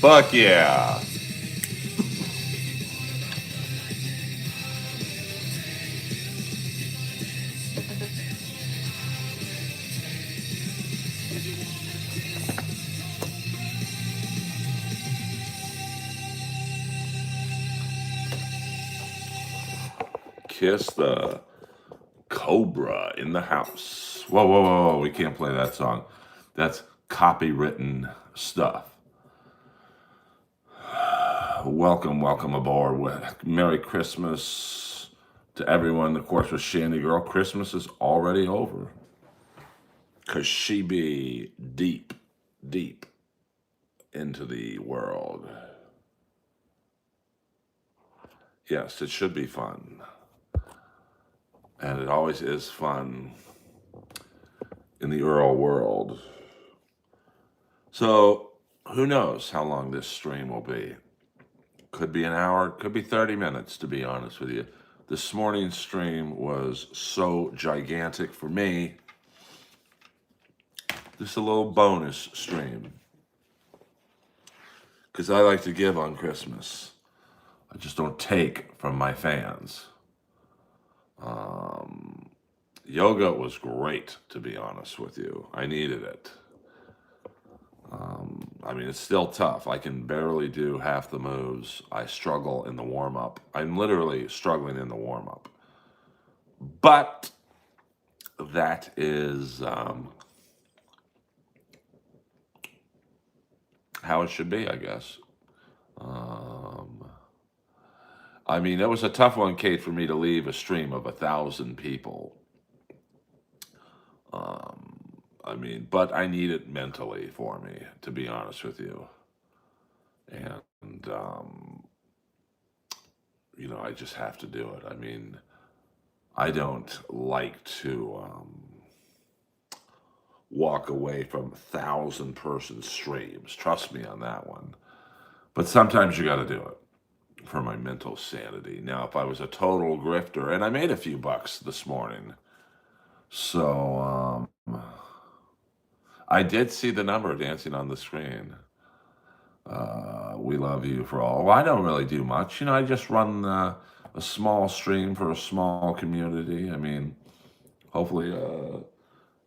Fuck yeah. Kiss the Cobra in the house. Whoa, whoa, whoa, whoa. We can't play that song. That's copywritten stuff. Welcome, welcome aboard. Merry Christmas to everyone. Of course, with Shandy Girl, Christmas is already over. Because she be deep, deep into the world. Yes, it should be fun. And it always is fun in the Earl world. So, who knows how long this stream will be? Could be an hour, could be 30 minutes, to be honest with you. This morning's stream was so gigantic for me. Just a little bonus stream. Because I like to give on Christmas. I just don't take from my fans. Yoga was great, to be honest with you. I needed it. I mean, it's still tough. I can barely do half the moves. I struggle in the warm up. I'm literally struggling in the warm up. But that is how it should be, I guess. Um, I mean, it was a tough one, Kate, for me to leave a stream of 1,000 people. I mean, but I need it mentally for me, to be honest with you. And, I just have to do it. I mean, I don't like to walk away from 1,000-person streams. Trust me on that one. But sometimes you got to do it for my mental sanity. Now, if I was a total grifter, and I made a few bucks this morning, so I did see the number dancing on the screen. We love you for all. Well, I don't really do much. I just run a small stream for a small community. I mean, hopefully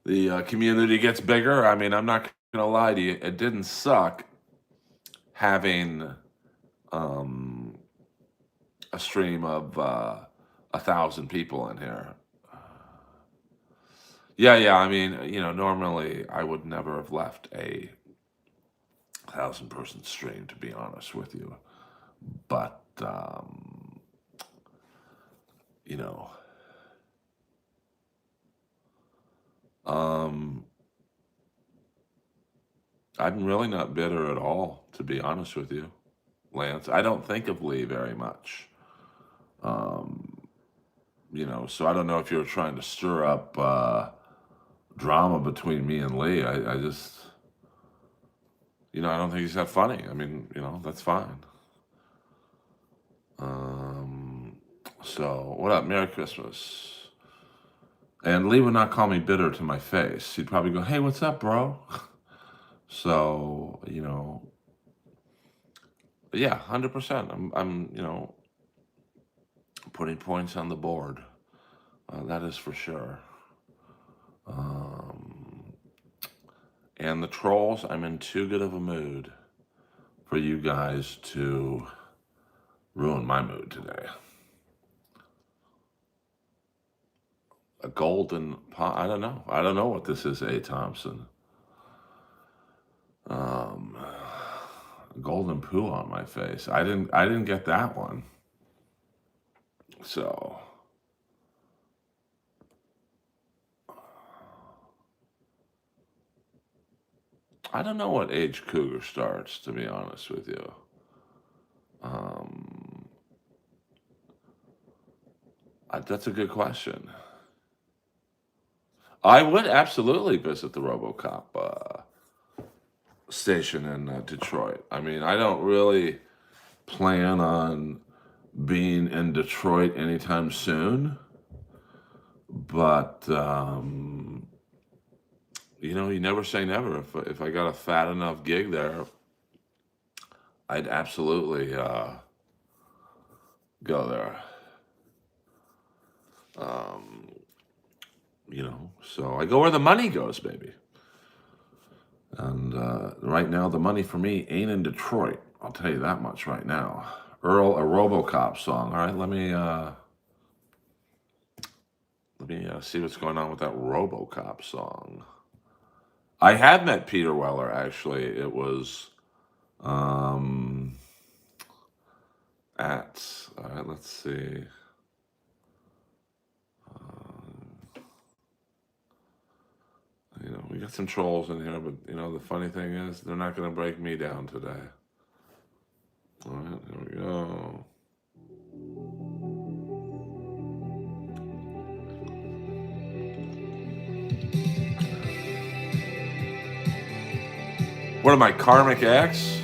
the community gets bigger. I mean, I'm not going to lie to you. It didn't suck having a stream of 1,000 people in here. Yeah. I mean, normally I would never have left a 1,000-person stream, to be honest with you. But you know, I'm really not bitter at all, to be honest with you, Lance. I don't think of Lee very much. So I don't know if you're trying to stir up drama between me and Lee. I just, I don't think he's that funny. I mean, that's fine. So what up? Merry Christmas. And Lee would not call me bitter to my face. He'd probably go, "Hey, what's up, bro?" So, yeah, 100%. I'm putting points on the board. That is for sure. And the trolls, I'm in too good of a mood for you guys to ruin my mood today. A golden pot. I don't know. I don't know what this is, A. Thompson. Golden poo on my face. I didn't get that one. So I don't know what age Cougar starts, to be honest with you. That's a good question. I would absolutely visit the RoboCop station in Detroit. I mean, I don't really plan on being in Detroit anytime soon, but you never say never. If I got a fat enough gig there, I'd absolutely go there. So I go where the money goes, baby. And right now, the money for me ain't in Detroit. I'll tell you that much right now. Earl, a RoboCop song. All right, let me see what's going on with that RoboCop song. I have met Peter Weller, actually. It was all right, let's see. We got some trolls in here, but the funny thing is they're not going to break me down today. All right, there we go. What am I, Karmic X?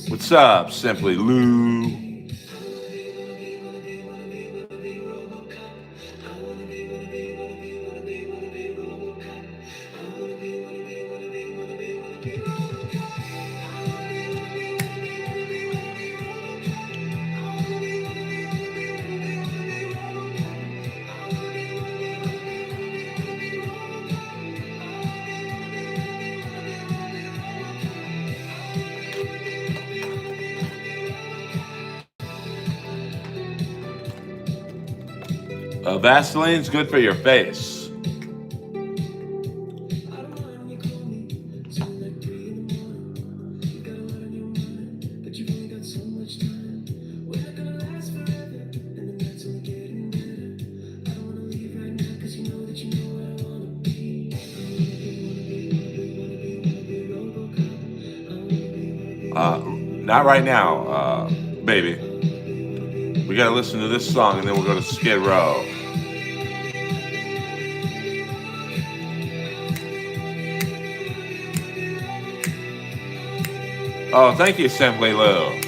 What's up, Simply Lou? Vaseline's good for your face. Not right now, baby. We gotta listen to this song and then we'll go to Skid Row. Oh, thank you, Simply Lou.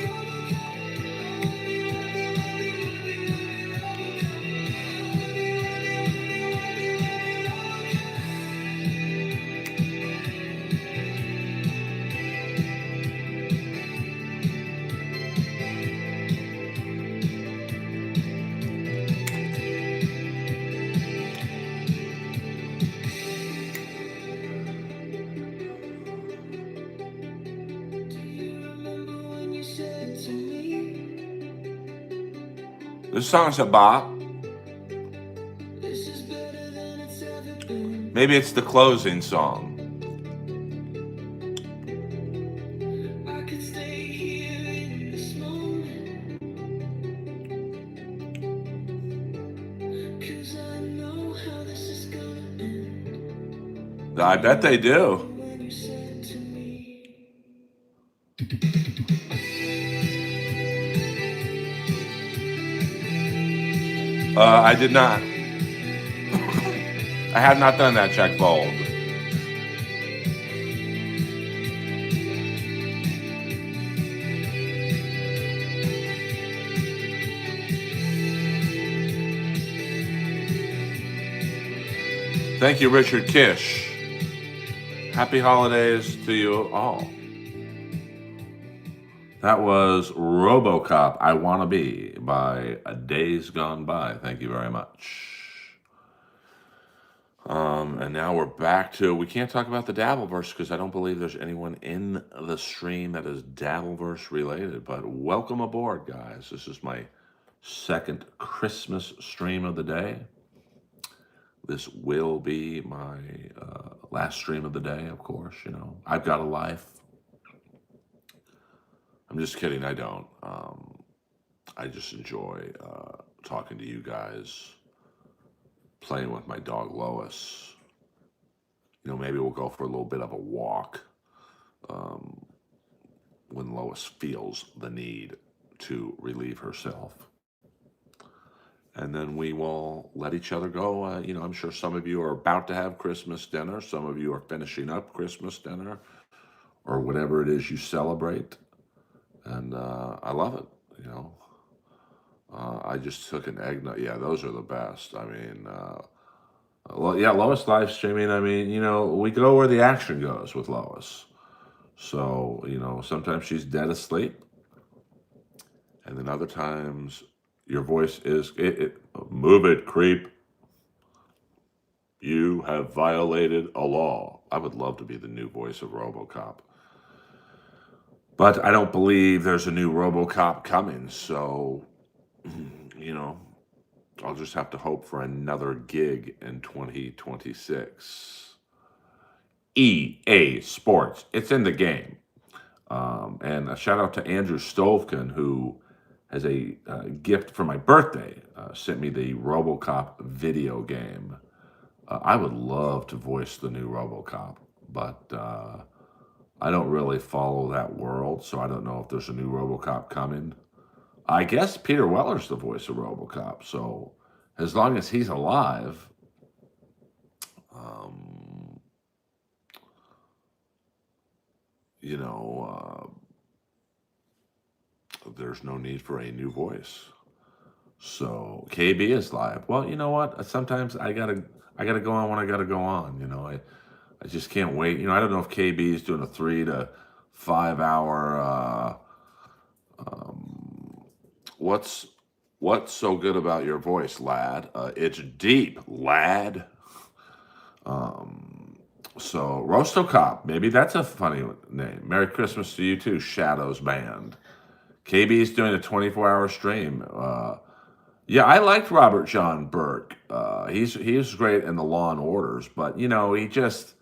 This song's a bop. Maybe it's the closing song. I bet they do. I did not. I have not done that, Check Bold. Thank you, Richard Kish. Happy holidays to you all. That was RoboCop, I Wanna Be by Days Gone By. Thank you very much. And now we're back to, we can't talk about the Dabbleverse because I don't believe there's anyone in the stream that is Dabbleverse related, but welcome aboard, guys. This is my second Christmas stream of the day. This will be my last stream of the day, of course. You know, I've got a life. I'm just kidding, I don't. I just enjoy talking to you guys, playing with my dog Lois. You know, maybe we'll go for a little bit of a walk when Lois feels the need to relieve herself. And then we will let each other go. You know, I'm sure some of you are about to have Christmas dinner. Some of you are finishing up Christmas dinner or whatever it is you celebrate. And I love it, you know. I just took an eggnog. Yeah, those are the best. I mean, yeah, Lois live streaming. I mean, you know, we go where the action goes with Lois. So, you know, sometimes she's dead asleep. And then other times your voice is, move it, creep. You have violated a law. I would love to be the new voice of RoboCop. But I don't believe there's a new RoboCop coming. So, you know, I'll just have to hope for another gig in 2026. EA Sports. It's in the game. And a shout out to Andrew Stovkin, who has a gift for my birthday, sent me the RoboCop video game. I would love to voice the new RoboCop, but I don't really follow that world, so I don't know if there's a new RoboCop coming. I guess Peter Weller's the voice of RoboCop, so as long as he's alive, you know, there's no need for a new voice. So KB is live. Well, you know what? Sometimes I gotta go on when I gotta go on. I just can't wait. I don't know if KB is doing a 3 to 5 hour. Um, what's what's so good about your voice, lad? It's deep, lad. Um, so Rosto Cop, maybe that's a funny name. Merry Christmas to you too, Shadows Band. KB is doing a 24-hour stream. Yeah, I liked Robert John Burke. He's great in the Law and Orders, but he just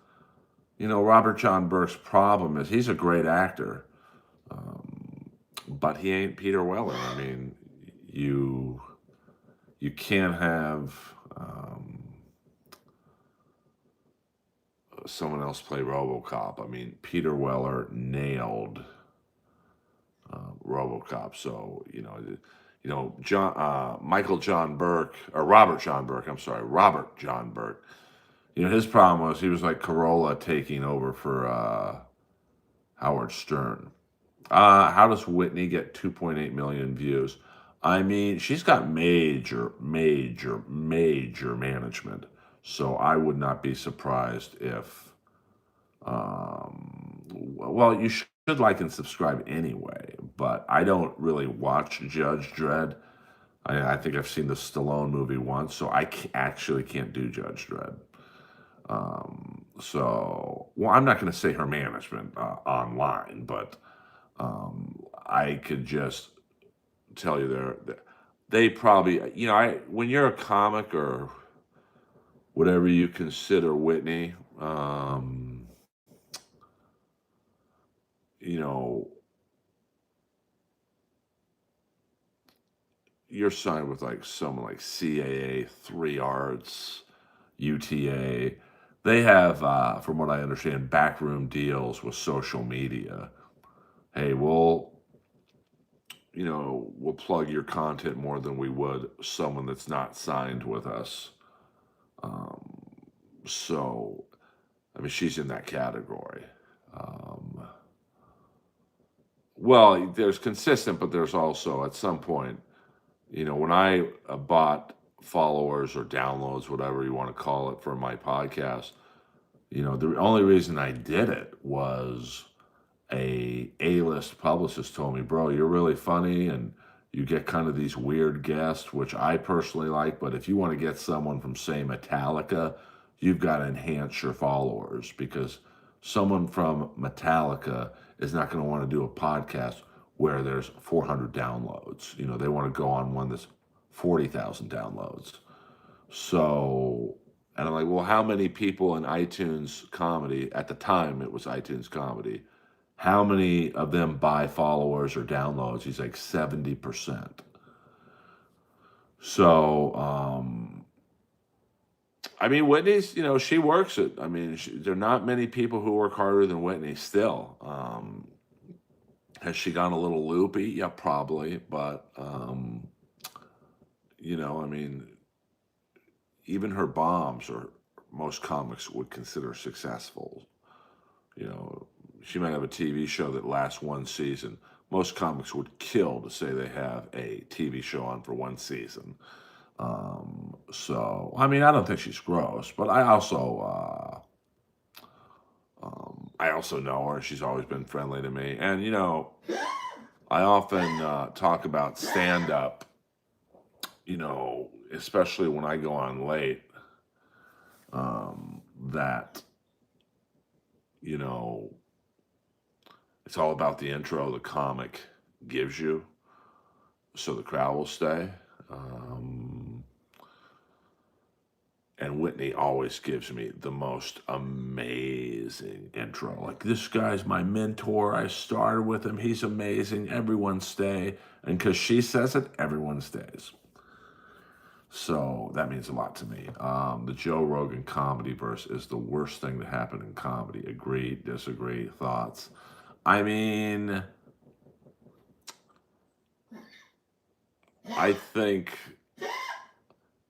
Robert John Burke's problem is he's a great actor, but he ain't Peter Weller. I mean, you you can't have someone else play RoboCop. I mean, Peter Weller nailed RoboCop. So John Michael John Burke or Robert John Burke. I'm sorry, Robert John Burke. His problem was he was like Corolla taking over for Howard Stern. How does Whitney get 2.8 million views? I mean, she's got major, major, major management. So I would not be surprised if, well, you should like and subscribe anyway, but I don't really watch Judge Dredd. I think I've seen the Stallone movie once, so actually can't do Judge Dredd. Well, I'm not going to say her management online, but I could just tell you they probably, when you're a comic or whatever you consider Whitney, you're signed with like someone like CAA, 3 Arts, UTA. They have, from what I understand, backroom deals with social media. Hey, we'll plug your content more than we would someone that's not signed with us. So, I mean, she's in that category. Well, there's consistent, but there's also at some point, when I bought followers or downloads, whatever you want to call it, for my podcast, the only reason I did it was a A-list publicist told me, bro, you're really funny and you get kind of these weird guests, which I personally like. But if you want to get someone from, say, Metallica, you've got to enhance your followers because someone from Metallica is not going to want to do a podcast where there's 400 downloads. They want to go on one that's 40,000 downloads. So, and I'm like, well, how many people in iTunes Comedy, at the time it was iTunes Comedy, how many of them buy followers or downloads? He's like 70%. So, I mean, Whitney's, she works it. I mean, there are not many people who work harder than Whitney still. Has she gone a little loopy? Yeah, probably. But, I mean, even her bombs or most comics would consider successful. She might have a TV show that lasts one season. Most comics would kill to say they have a TV show on for one season. So, I mean, I don't think she's gross, but I also know her. She's always been friendly to me. And, I often talk about stand-up, especially when I go on late, that, it's all about the intro the comic gives you, so the crowd will stay. And Whitney always gives me the most amazing intro. Like, this guy's my mentor. I started with him. He's amazing. Everyone stay. And because she says it, everyone stays. So that means a lot to me. The Joe Rogan comedy verse is the worst thing to happen in comedy. Agree, disagree, thoughts? I mean, I think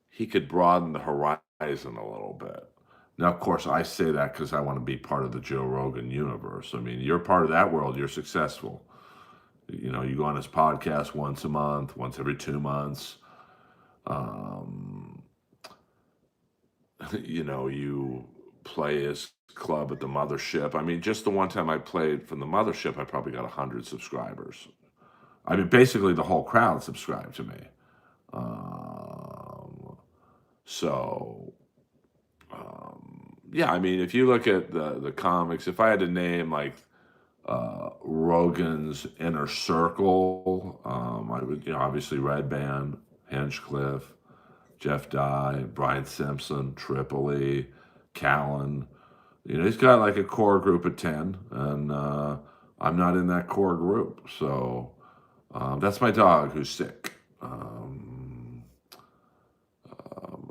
he could broaden the horizon a little bit. Now, of course, I say that because I want to be part of the Joe Rogan universe. I mean, you're part of that world. You're successful. You go on his podcast once a month, once every 2 months. Um, you play his club at the mothership. I mean, just the one time I played from the mothership, I probably got 100 subscribers. I mean, basically the whole crowd subscribed to me. Um, so yeah, I mean, if you look at the comics, if I had to name like Rogan's inner circle, I would, obviously Red Band, Hinchcliffe, Jeff Dye, Brian Simpson, Tripoli, Callan. He's got like a core group of 10, and I'm not in that core group. So that's my dog who's sick.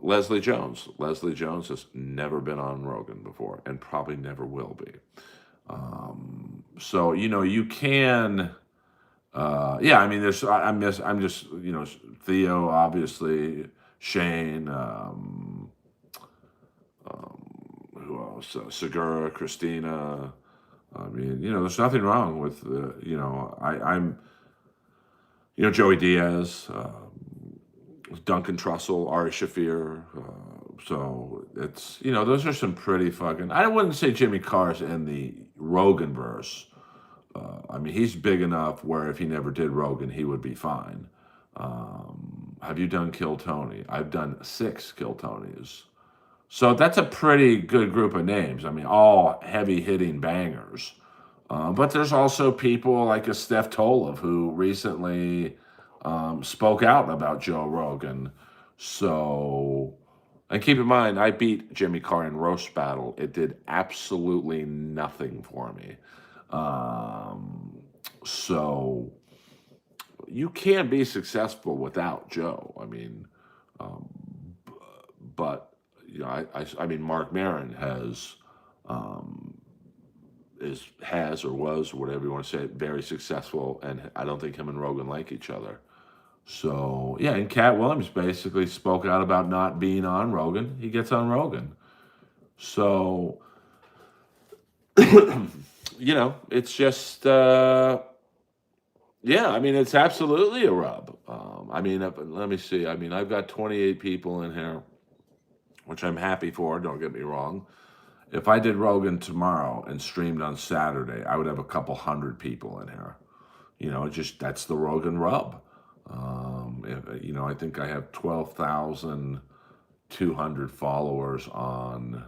Leslie Jones. Leslie Jones has never been on Rogan before and probably never will be. So, you can. Yeah, I mean, I'm just, Theo, obviously, Shane, who else? Segura, Christina. I mean, there's nothing wrong with, Joey Diaz, Duncan Trussell, Ari Shafir. So it's, those are some pretty fucking. I wouldn't say Jimmy Carr's in the Rogan-verse. I mean, he's big enough where if he never did Rogan, he would be fine. Have you done Kill Tony? I've done 6 Kill Tonys. So that's a pretty good group of names. I mean, all heavy hitting bangers. But there's also people like a Steph Tolev who recently spoke out about Joe Rogan. So, and keep in mind, I beat Jimmy Carr in roast battle. It did absolutely nothing for me. So you can be successful without Joe. I mean, um, but I mean, Mark Maron um, has or was, or whatever you want to say, very successful, and I don't think him and Rogan like each other. So yeah, and Cat Williams basically spoke out about not being on Rogan. He gets on Rogan. So it's just yeah. I mean, it's absolutely a rub. I mean, let me see. I mean, I've got 28 people in here, which I'm happy for. Don't get me wrong. If I did Rogan tomorrow and streamed on Saturday, I would have a couple hundred people in here. Just that's the Rogan rub. I think I have 12,200 followers on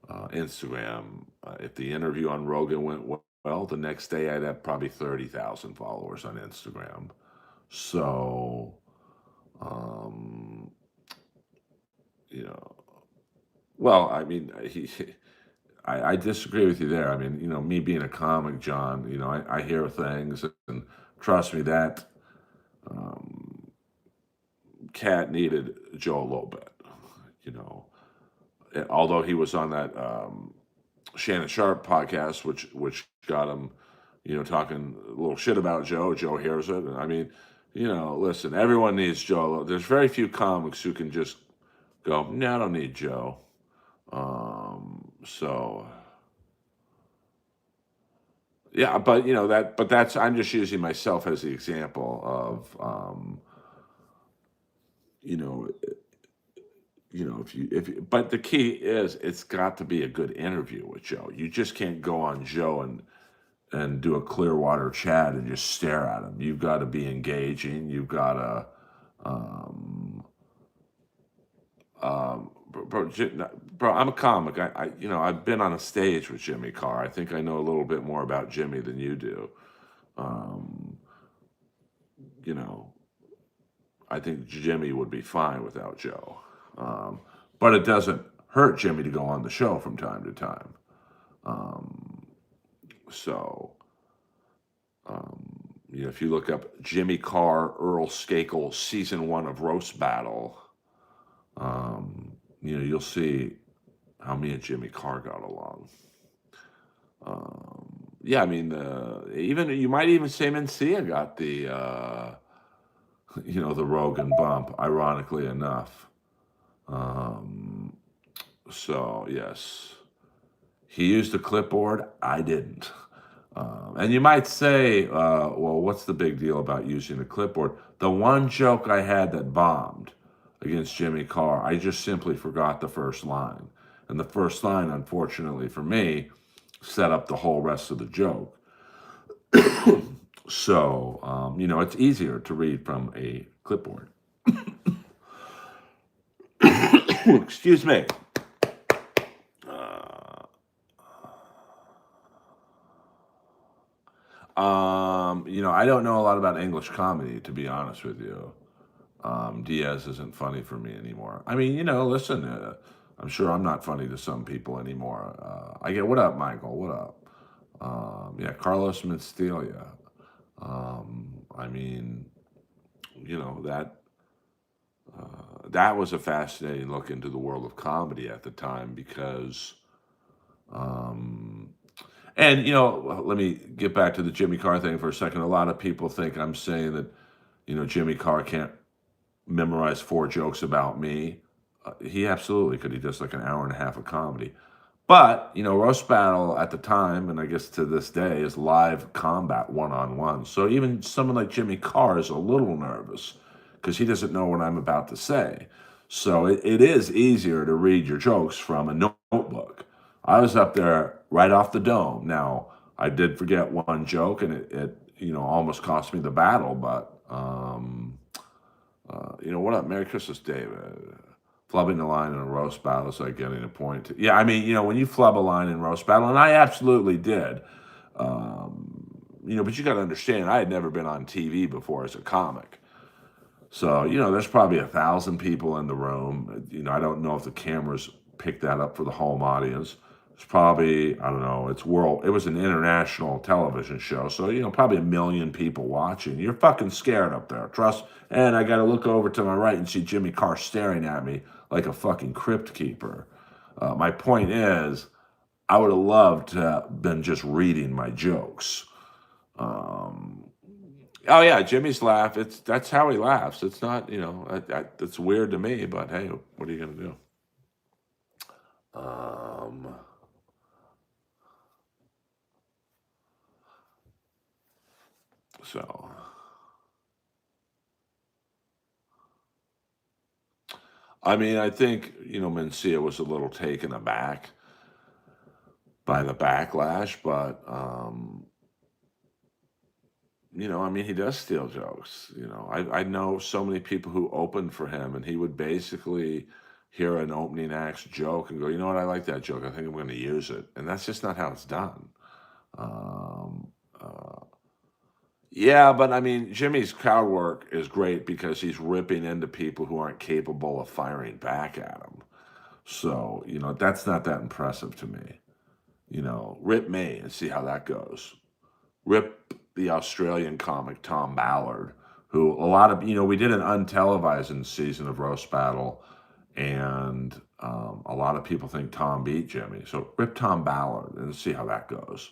Instagram. If the interview on Rogan went well, the next day I'd have probably 30,000 followers on Instagram. So, um, you know, well, I mean, I disagree with you there. I mean, me being a comic, John, I hear things, and trust me, that um, Cat needed Joe a little bit, you know. Although he was on that Shannon Sharp podcast, which got him, talking a little shit about Joe. Joe hears it, and I mean, listen, everyone needs Joe. There's very few comics who can just go, "No, I don't need Joe." So yeah, but that's I'm just using myself as the example of, you know, but the key is it's got to be a good interview with Joe. You just can't go on Joe and do a Clearwater chat and just stare at him. You've got to be engaging. You've got to, bro, I'm a comic. I've been on a stage with Jimmy Carr. I think I know a little bit more about Jimmy than you do. Um, you know, I think Jimmy would be fine without Joe. But it doesn't hurt Jimmy to go on the show from time to time. Um, so, if you look up Jimmy Carr, Earl Skakel, season 1 of Roast Battle, you'll see how me and Jimmy Carr got along. Yeah, I mean, even you might even say Mencia got the the Rogan bump. Ironically enough, so yes, he used a clipboard. I didn't. And you might say, well, what's the big deal about using a clipboard? The one joke I had that bombed against Jimmy Carr, I just simply forgot the first line. And the first line, unfortunately for me, set up the whole rest of the joke. So, it's easier to read from a clipboard. Excuse me. I don't know a lot about English comedy, to be honest with you. Diaz isn't funny for me anymore. I mean, listen, I'm sure I'm not funny to some people anymore. I get, what up, Michael? What up? Yeah, Carlos Mencia. I mean, that was a fascinating look into the world of comedy at the time because, um, and let me get back to the Jimmy Carr thing for a second. A lot of people think I'm saying that, Jimmy Carr can't memorize 4 jokes about me. He absolutely could. He does like an hour and a half of comedy. But, Roast Battle at the time, and I guess to this day, is live combat one-on-one. So even someone like Jimmy Carr is a little nervous because he doesn't know what I'm about to say. So it is easier to read your jokes from a notebook. I was up there right off the dome. Now, I did forget one joke, and it almost cost me the battle, but what up? Merry Christmas, David. Flubbing the line in a roast battle is like getting a point. Yeah, I mean, when you flub a line in roast battle, and I absolutely did, but you got to understand, I had never been on TV before as a comic. So, there's probably 1,000 people in the room. I don't know if the cameras picked that up for the home audience. It's probably, I don't know, it was an international television show. So, probably 1 million people watching. You're fucking scared up there. Trust. And I got to look over to my right and see Jimmy Carr staring at me like a fucking crypt keeper. My point is, I would have loved to have been just reading my jokes. Oh yeah, Jimmy's laugh. That's how he laughs. It's not, it's weird to me, but hey, what are you gonna do? Um, so, I mean, I think Mencia was a little taken aback by the backlash, but I mean, he does steal jokes. I know so many people who opened for him, and he would basically hear an opening act's joke and go, you know what, I like that joke. I think I'm going to use it, and that's just not how it's done. Um, uh, yeah, but I mean, Jimmy's crowd work is great because he's ripping into people who aren't capable of firing back at him. So that's not that impressive to me. Rip me and see how that goes. Rip the Australian comic Tom Ballard, who a lot of we did an untelevised season of Roast Battle, and a lot of people think Tom beat Jimmy. So rip Tom Ballard and see how that goes.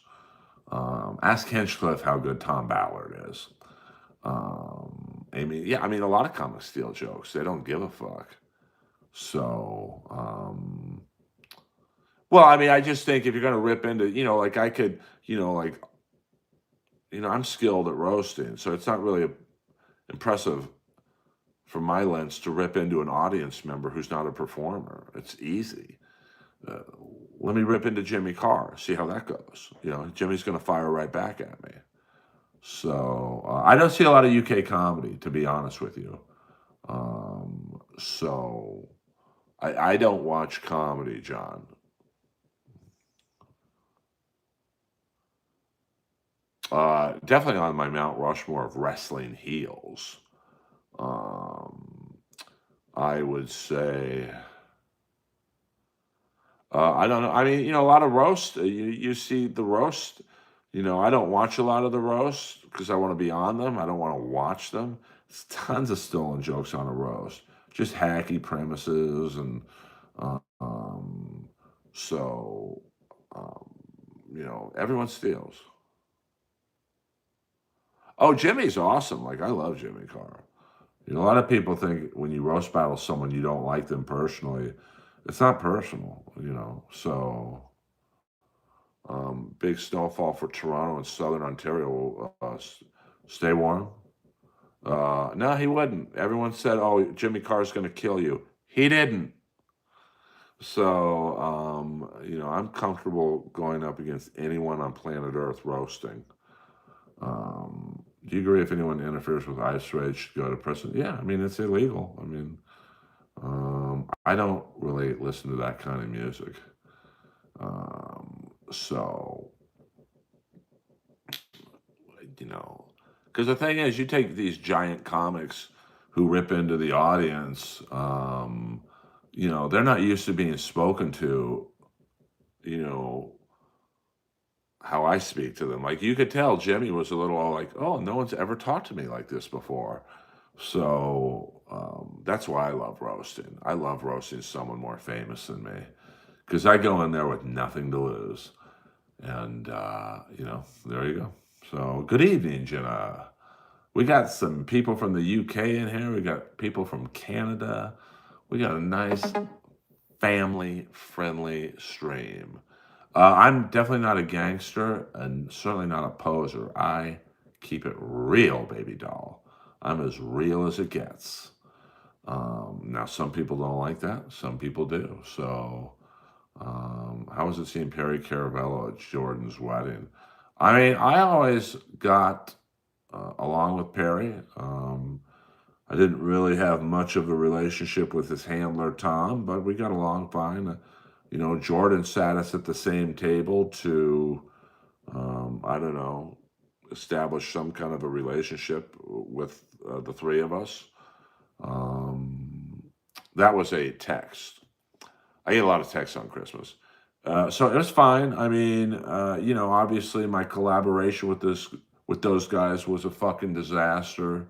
Ask Hinchcliffe how good Tom Ballard is. I mean, a lot of comics steal jokes. They don't give a fuck. So, well, I mean, I just think if you're going to rip into, like I could, like I'm skilled at roasting, so it's not really impressive from my lens to rip into an audience member who's not a performer. It's easy. Uh, Let me rip into Jimmy Carr, see how that goes. Jimmy's going to fire right back at me. So I don't see a lot of UK comedy, to be honest with you. So I don't watch comedy, John. Definitely on my Mount Rushmore of wrestling heels. Um, I would say, I don't know. I mean, a lot of roast. You see the roast. I don't watch a lot of the roast because I want to be on them. I don't want to watch them. There's tons of stolen jokes on a roast, just hacky premises, and um, so um, everyone steals. Oh, Jimmy's awesome. Like I love Jimmy Carr. A lot of people think when you roast battle someone you don't like them personally. It's not personal. So Big snowfall for Toronto and Southern Ontario. Stay warm. No, he wouldn't. Everyone said, "Oh, Jimmy Carr's going to kill you." He didn't. So, I'm comfortable going up against anyone on planet Earth roasting. Do you agree if anyone interferes with Ice Rage should go to prison? Yeah, I mean, it's illegal. I mean, I don't really listen to that kind of music. So, because the thing is, you take these giant comics who rip into the audience, they're not used to being spoken to, you know, how I speak to them. Like you could tell Jimmy was a little all like, oh, no one's ever talked to me like this before. So that's why I love roasting. I love roasting someone more famous than me because I go in there with nothing to lose. And, there you go. So good evening, Jenna. We got some people from the UK in here. We got people from Canada. We got a nice family friendly stream. I'm definitely not a gangster and certainly not a poser. I keep it real, baby doll. I'm as real as it gets. Now, some people don't like that. Some people do. So, how was it seeing Perry Caravello at Jordan's wedding? I mean, I always got along with Perry. I didn't really have much of a relationship with his handler, Tom, but we got along fine. Jordan sat us at the same table to, I don't know, establish some kind of a relationship with the three of us. Um, that was a text. I get a lot of texts on Christmas. So it was fine. I mean, obviously my collaboration with those guys was a fucking disaster.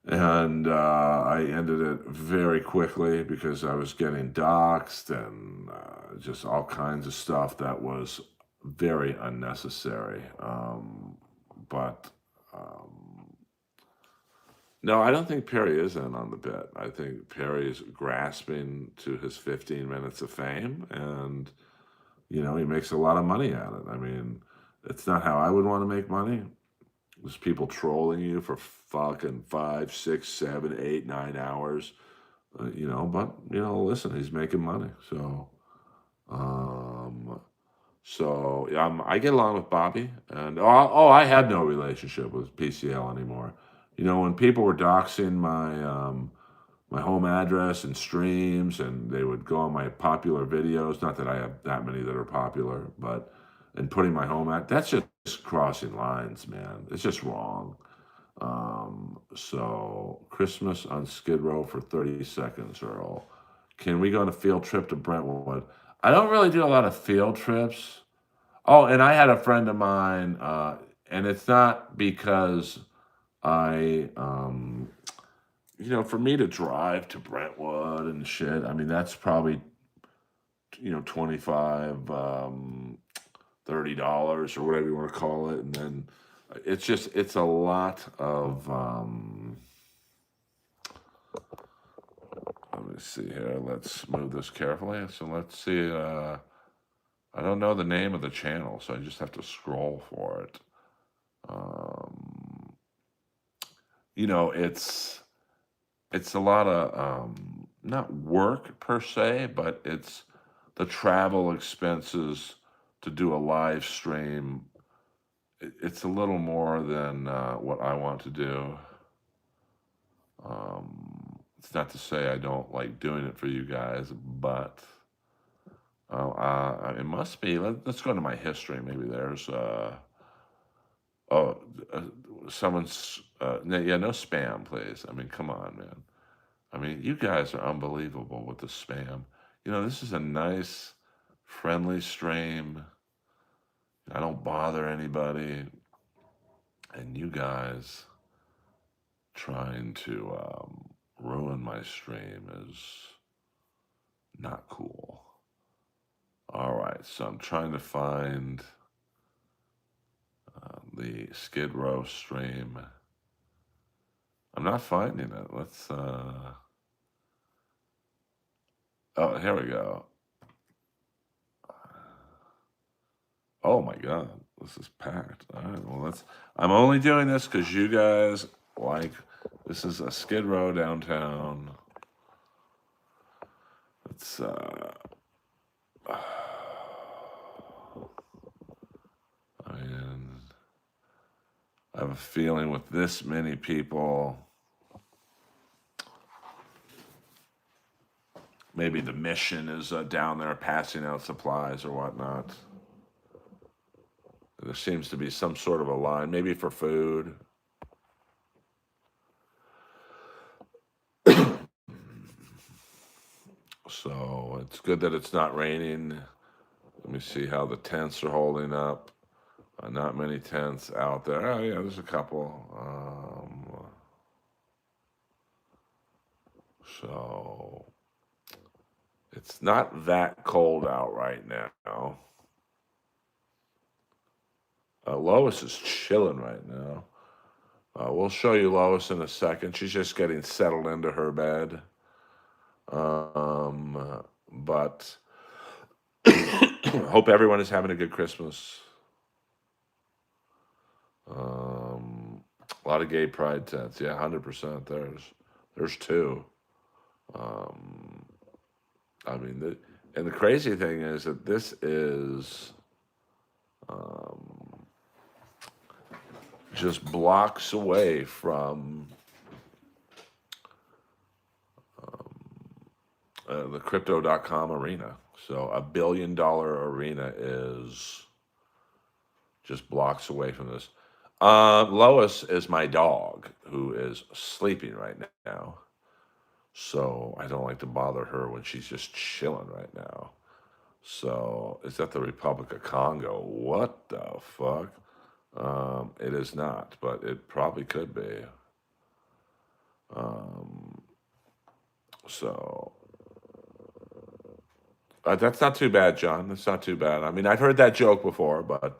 And I ended it very quickly because I was getting doxxed and just all kinds of stuff that was very unnecessary. But no, I don't think Perry is in on the bit. I think Perry's grasping to his 15 minutes of fame, and he makes a lot of money at it. I mean, it's not how I would want to make money. There's people trolling you for fucking 5, 6, 7, 8, 9 hours. But listen, he's making money. Um, I get along with Bobby, and I had no relationship with PCL anymore. When people were doxing my home address and streams, and they would go on my popular videos. Not that I have that many that are popular, but and putting my home at that's just crossing lines, man. It's just wrong. So Christmas on Skid Row for 30 seconds, Earl. Can we go on a field trip to Brentwood? I don't really do a lot of field trips. Oh, and I had a friend of mine, and it's not because for me to drive to Brentwood and shit, I mean, that's probably, 25, $30 or whatever you want to call it. And then it's a lot of, let me see here. Let's move this carefully. So let's see. I don't know the name of the channel, so I just have to scroll for it. It's a lot of not work per se, but it's the travel expenses to do a live stream. It's a little more than what I want to do. It's not to say I don't like doing it for you guys, but it must be. Let's go to my history. Maybe there's oh, someone's no spam, please. I mean, come on, man. I mean, you guys are unbelievable with the spam. This is a nice, friendly stream. I don't bother anybody. And you guys trying to ruin my stream is not cool. All right, so I'm trying to find the Skid Row stream. I'm not finding it. Let's, oh, here we go. Oh my God, this is packed. All right, well, I'm only doing this because you guys like. This is a Skid Row downtown. It's and I have a feeling with this many people, maybe the mission is down there passing out supplies or whatnot. There seems to be some sort of a line, maybe for food. So it's good that it's not raining. Let me see how the tents are holding up. Not many tents out there. Oh, yeah, there's a couple. So it's not that cold out right now. Lois is chilling right now. We'll show you Lois in a second. She's just getting settled into her bed. But hope everyone is having a good Christmas. A lot of gay pride tents. Yeah, 100%. There's two. I mean, and the crazy thing is that this is just blocks away from the crypto.com arena. So $1 billion arena is just blocks away from this. Lois is my dog who is sleeping right now. So I don't like to bother her when she's just chilling right now. So is that the Republic of Congo? What the fuck? It is not, but it probably could be. So that's not too bad, John. That's not too bad. I mean, I've heard that joke before, but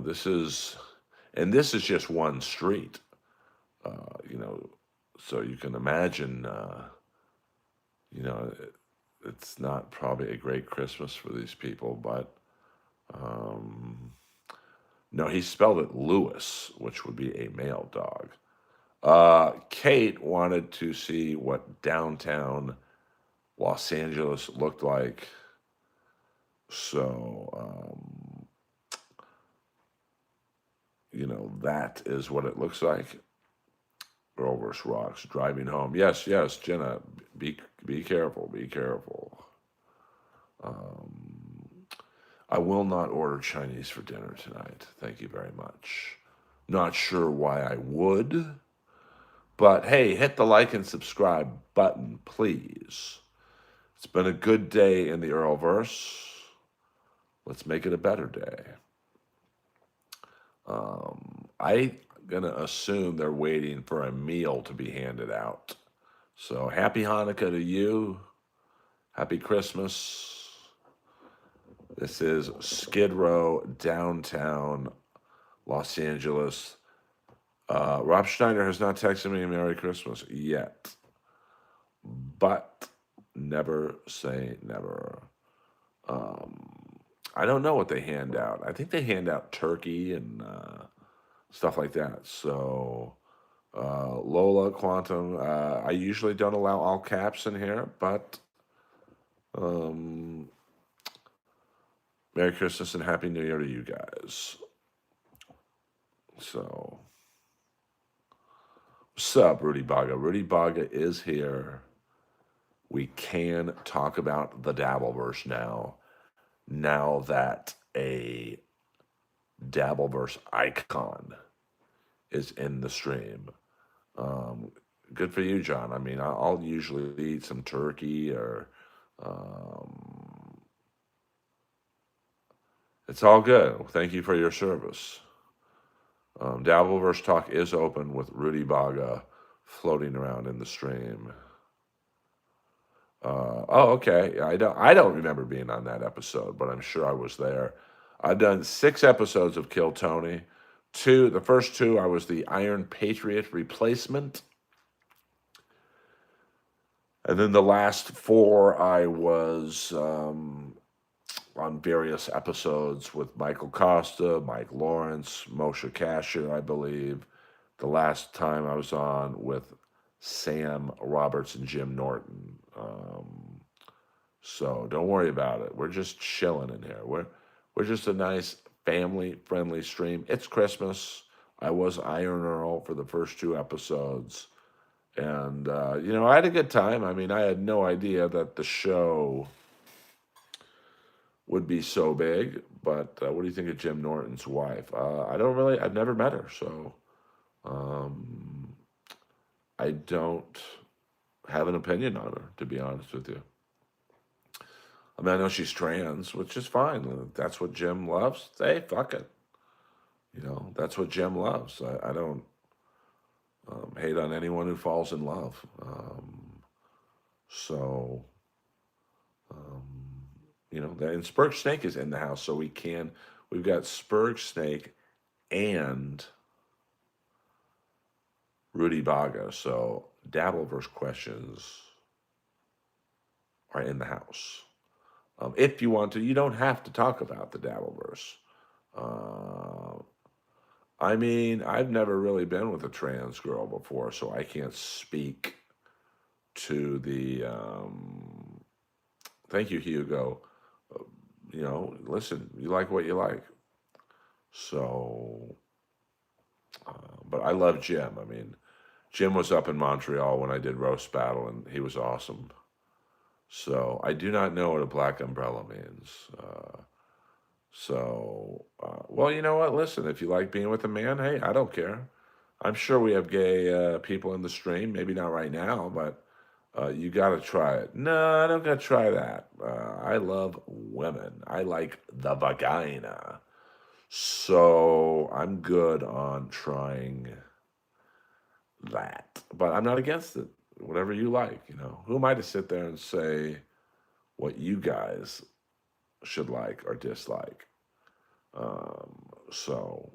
this is, and this is just one street. So you can imagine, it's not probably a great Christmas for these people, but no, he spelled it Lewis, which would be a male dog. Kate wanted to see what downtown Los Angeles looked like. So, that is what it looks like. Earlverse rocks. Driving home. Yes, Jenna. Be careful. Be careful. I will not order Chinese for dinner tonight. Thank you very much. Not sure why I would, but hey, hit the like and subscribe button, please. It's been a good day in the Earlverse. Let's make it a better day. I'm going to assume they're waiting for a meal to be handed out. So happy Hanukkah to you. Happy Christmas. This is Skid Row, downtown Los Angeles. Rob Schneider has not texted me a Merry Christmas yet. But never say never. I don't know what they hand out. I think they hand out turkey and stuff like that. So, Lola Quantum, I usually don't allow all caps in here, but Merry Christmas and Happy New Year to you guys. So, what's up, Rudy Baga? Rudy Baga is here. We can talk about the Dabbleverse now that a Dabbleverse icon is in the stream. Good for you, John. I mean, I'll usually eat some turkey or it's all good. Thank you for your service. Dabbleverse Talk is open with Rudy Baga floating around in the stream. Okay. I don't remember being on that episode, but I'm sure I was there. I've done 6 episodes of Kill Tony. The first 2, I was the Iron Patriot replacement. And then the last 4, I was on various episodes with Michael Costa, Mike Lawrence, Moshe Kasher, I believe. The last time I was on with Sam Roberts and Jim Norton. So don't worry about it. We're just chilling in here. We're just a nice family friendly stream. It's Christmas. I was Iron Earl for the first two episodes. And, I had a good time. I mean, I had no idea that the show would be so big. But what do you think of Jim Norton's wife? I've never met her. So um, I don't have an opinion on her, to be honest with you. I mean, I know she's trans, which is fine. That's what Jim loves. Hey, fuck it. That's what Jim loves. I don't hate on anyone who falls in love. So, um, and Spurg Snake is in the house, so we've got Spurg Snake and Rudy Baga. So, Dabbleverse questions are in the house. If you want to, you don't have to talk about the Dabbleverse. I mean, I've never really been with a trans girl before, so I can't speak to the. Thank you, Hugo. Listen, you like what you like. So, but I love Jim. I mean, Jim was up in Montreal when I did Roast Battle, and he was awesome. So I do not know what a black umbrella means. Well, you know what? Listen, if you like being with a man, hey, I don't care. I'm sure we have gay people in the stream. Maybe not right now, but you got to try it. No, I don't got to try that. I love women. I like the vagina. So I'm good on trying that. But I'm not against it. Whatever you like, Who am I to sit there and say what you guys should like or dislike? So,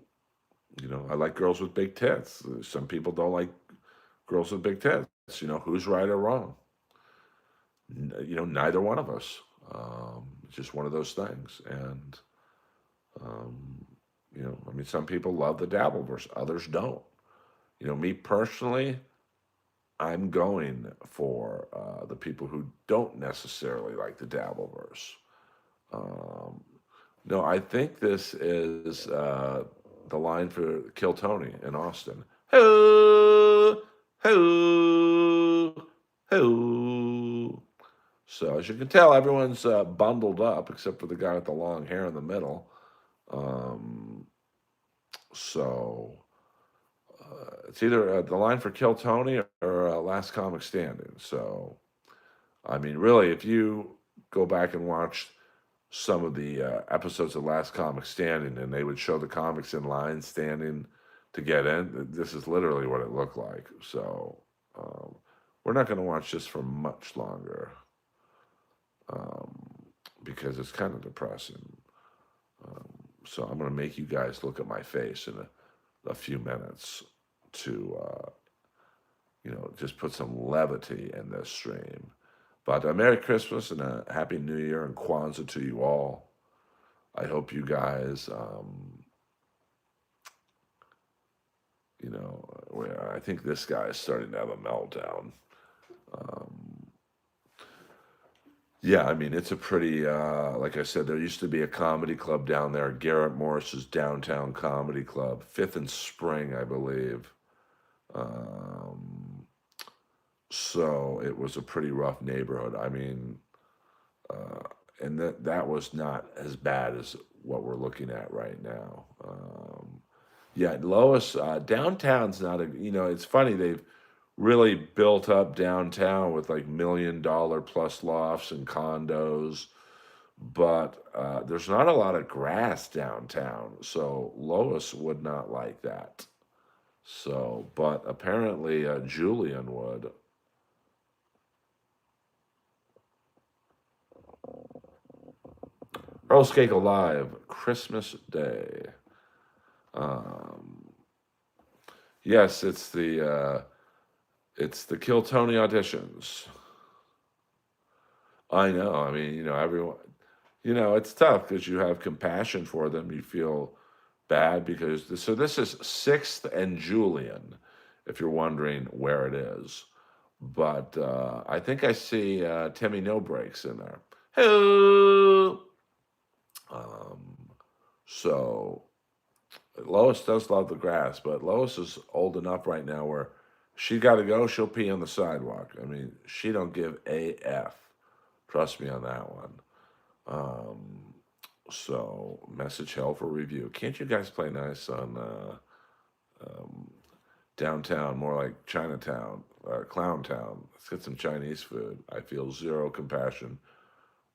I like girls with big tits. Some people don't like girls with big tits. Who's right or wrong? Neither one of us. It's just one of those things. And, I mean, some people love the Dabbleverse, others don't. Me personally, I'm going for the people who don't necessarily like the Dabbleverse. No, I think this is the line for Kill Tony in Austin. Ho, ho, ho. So as you can tell, everyone's bundled up except for the guy with the long hair in the middle. So it's either the line for Kill Tony or Last Comic Standing. So, I mean, really, if you go back and watch some of the episodes of Last Comic Standing, and they would show the comics in line standing to get in. This is literally what it looked like. So we're not going to watch this for much longer because it's kind of depressing. So I'm going to make you guys look at my face in a few minutes to, just put some levity in this stream. But Merry Christmas and a Happy New Year and Kwanzaa to you all. I hope you guys, I think this guy is starting to have a meltdown. Yeah, I mean, it's a pretty, like I said, there used to be a comedy club down there, Garrett Morris's Downtown Comedy Club, 5th and Spring, I believe. So it was a pretty rough neighborhood. I mean, and that was not as bad as what we're looking at right now. Yeah, Lois, downtown's not it's funny, they've really built up downtown with like $1 million plus lofts and condos, but there's not a lot of grass downtown, so Lois would not like that. So, but apparently Julian would. Earl Skakel Live, Christmas Day. Yes, it's the Kill Tony auditions. I know. I mean, everyone. it's tough because you have compassion for them. You feel bad because this is Sixth and Julian, if you're wondering where it is. But I think I see Timmy No Breaks in there. Hello. Um, so Lois does love the grass, but Lois is old enough right now where she got to go. She'll pee on the sidewalk. I mean, she don't give a f. Trust me on that one. Um, so message hell for review. Can't you guys play nice on um, downtown, more like Chinatown, Clown Town? Let's get some Chinese food. I feel zero compassion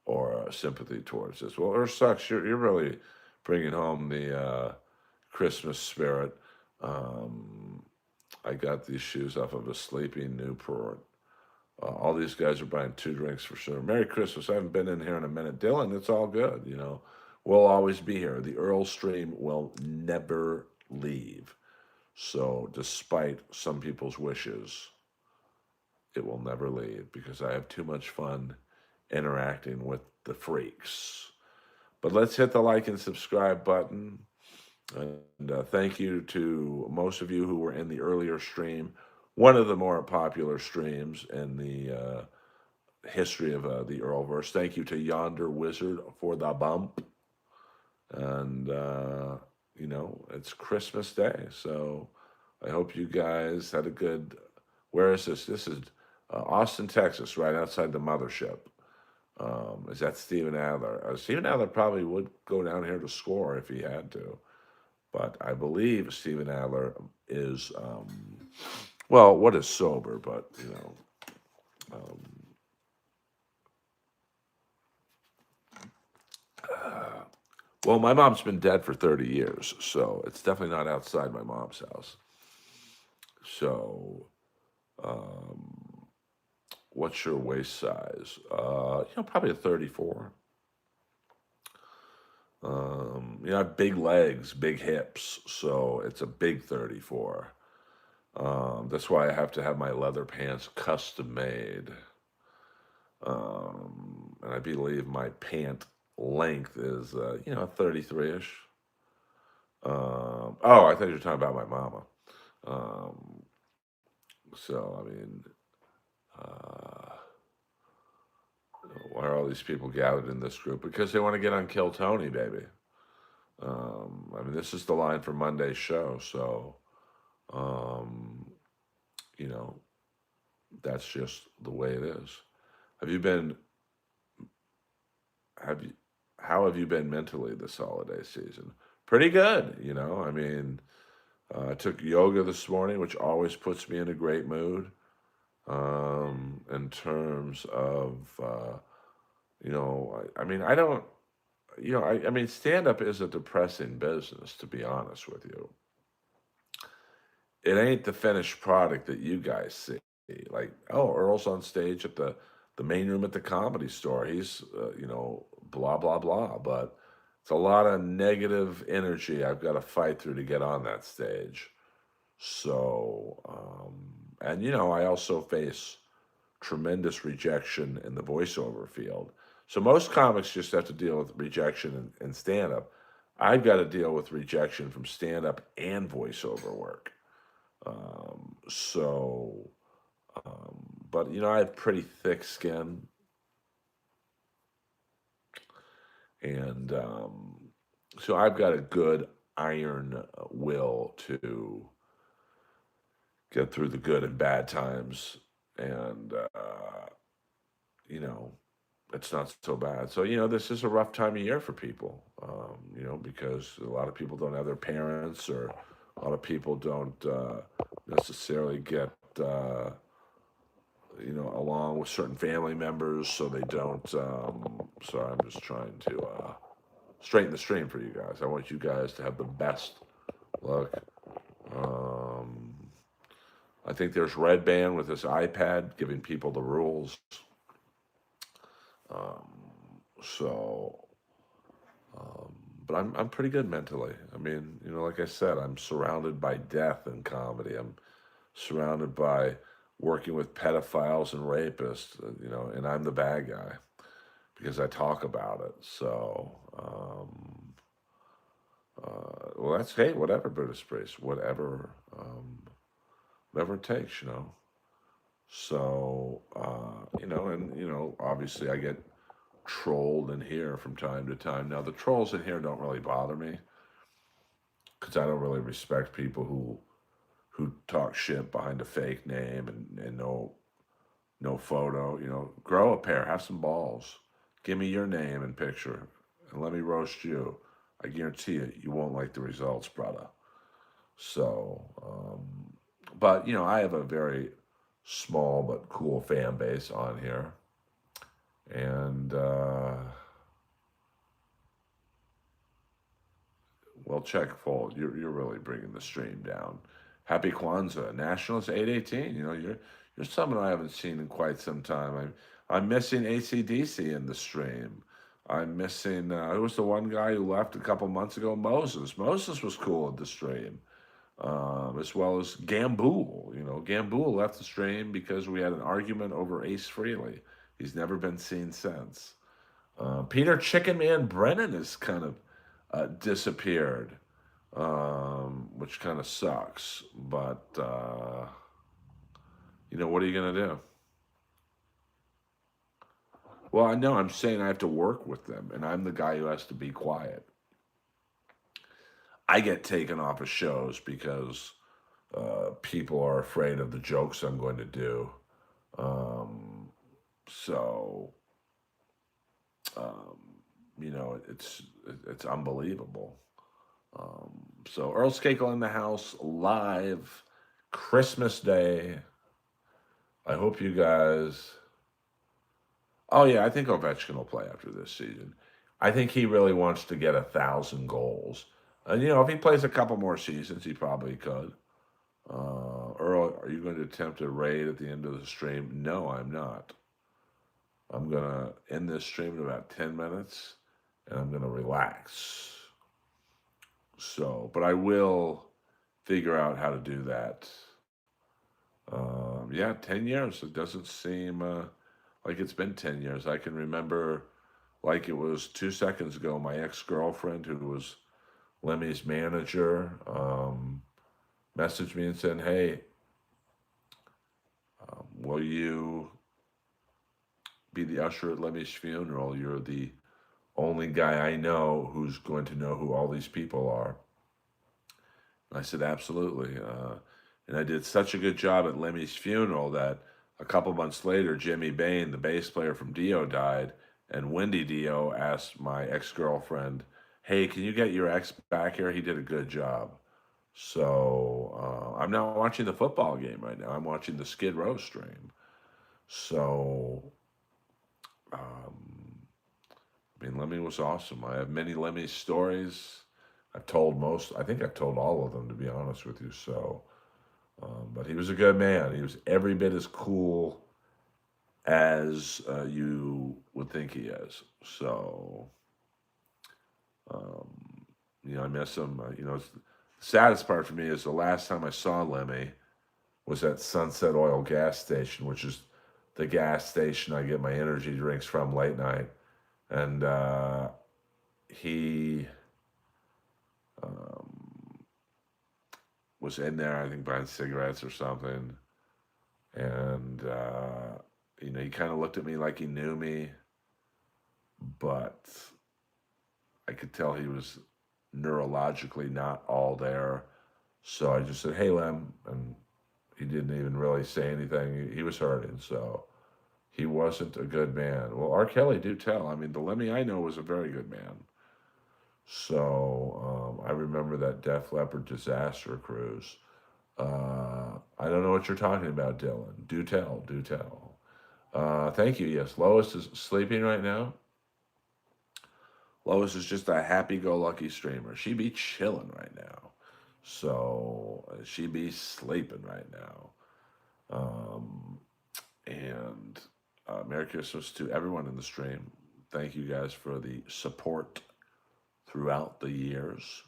or sympathy towards this. Well, Earth sucks. You're really bringing home the Christmas spirit. Um, I got these shoes off of a sleeping Newport. All these guys are buying 2 drinks for sure. Merry Christmas. I haven't been in here in a minute. Dylan, it's all good. We'll always be here. The Earl stream will never leave. So, despite some people's wishes, it will never leave because I have too much fun interacting with the freaks. But let's hit the like and subscribe button. And thank you to most of you who were in the earlier stream, one of the more popular streams in the history of the Earlverse. Thank you to Yonder Wizard for the bump. And, it's Christmas Day. So I hope you guys had a good. Where is this? This is Austin, Texas, right outside the mothership. Is that Steven Adler? Steven Adler probably would go down here to score if he had to. But I believe Steven Adler is, well, what is sober, but, um, well, my mom's been dead for 30 years, so it's definitely not outside my mom's house. So, um, what's your waist size? Probably a 34. I have big legs, big hips, so it's a big 34. That's why I have to have my leather pants custom made. And I believe my pant length is, 33-ish. I thought you were talking about my mama. Um, so, I mean, uh, why are all these people gathered in this group? Because they want to get on Kill Tony, baby. This is the line for Monday's show, so, um, you know, that's just the way it is. Have you been, have you, how have you been mentally this holiday season? Pretty good, I took yoga this morning, which always puts me in a great mood. In terms of, I don't, stand up is a depressing business, to be honest with you. It ain't the finished product that you guys see. Like, oh, Earl's on stage at the main room at the Comedy Store. He's, blah, blah, blah. But it's a lot of negative energy I've got to fight through to get on that stage. So, I also face tremendous rejection in the voiceover field. So most comics just have to deal with rejection in stand up. I've got to deal with rejection from stand up and voiceover work. So, but I have pretty thick skin, and so I've got a good iron will to get through the good and bad times, and it's not so bad. So this is a rough time of year for people, because a lot of people don't have their parents, or a lot of people don't necessarily get along with certain family members, so they don't. Sorry, I'm just trying to straighten the stream for you guys. I want you guys to have the best luck. I think there's Red Band with his iPad giving people the rules. So, but I'm pretty good mentally. Like I said, I'm surrounded by death in comedy. I'm surrounded by working with pedophiles and rapists, and I'm the bad guy because I talk about it. So, well, that's hey, whatever, Buddhist priest, whatever it takes, you know. So, and obviously, I get trolled in here from time to time. Now, the trolls in here don't really bother me because I don't really respect people who talk shit behind a fake name and no photo. Grow a pair, have some balls. Give me your name and picture, and let me roast you. I guarantee you won't like the results, brother. So, but I have a very small but cool fan base on here, and well, check fold. You're really bringing the stream down. Happy Kwanzaa, Nationals 818. You're someone I haven't seen in quite some time. I'm missing ACDC in the stream. I'm missing who was the one guy who left a couple months ago? Moses. Moses was cool at the stream. As well as Gambool. Gambool left the stream because we had an argument over Ace Frehley. He's never been seen since. Peter Chicken Man Brennan has kind of disappeared, which kind of sucks. But, what are you going to do? Well, I know I'm saying I have to work with them, and I'm the guy who has to be quiet. I get taken off of shows because people are afraid of the jokes I'm going to do. So, um, it's unbelievable. So Earl Skakel in the house live Christmas Day. I hope you guys. Oh yeah, I think Ovechkin will play after this season. I think he really wants to get 1,000 goals. And if he plays a couple more seasons, he probably could. Earl, are you going to attempt a raid at the end of the stream? No, I'm not. I'm going to end this stream in about 10 minutes, and I'm going to relax. So, but I will figure out how to do that. Yeah, 10 years. It doesn't seem like it's been 10 years. I can remember like it was 2 seconds ago, my ex-girlfriend, who was Lemmy's manager, messaged me and said, hey, will you be the usher at Lemmy's funeral? You're the only guy I know who's going to know who all these people are. And I said, absolutely. And I did such a good job at Lemmy's funeral that a couple months later, Jimmy Bain, the bass player from Dio, died. And Wendy Dio asked my ex-girlfriend, hey, can you get your ex back here? He did a good job. So I'm not watching the football game right now. I'm watching the Skid Row stream. So, Lemmy was awesome. I have many Lemmy stories. I think I've told all of them, to be honest with you. So, but he was a good man. He was every bit as cool as you would think he is. So, I miss him. The saddest part for me is the last time I saw Lemmy was at Sunset Oil gas station, which is the gas station I get my energy drinks from late night. And he was in there, I think, buying cigarettes or something. And, he kind of looked at me like he knew me. But I could tell he was neurologically not all there. So I just said, hey, Lem. And he didn't even really say anything. He was hurting, so he wasn't a good man. Well, R. Kelly, do tell. The Lemmy I know was a very good man. So I remember that Def Leppard disaster cruise. I don't know what you're talking about, Dylan. Do tell, do tell. Thank you. Yes, Lois is sleeping right now. Lois is just a happy-go-lucky streamer. She be chilling right now. So she be sleeping right now. And Merry Christmas to everyone in the stream. Thank you guys for the support throughout the years.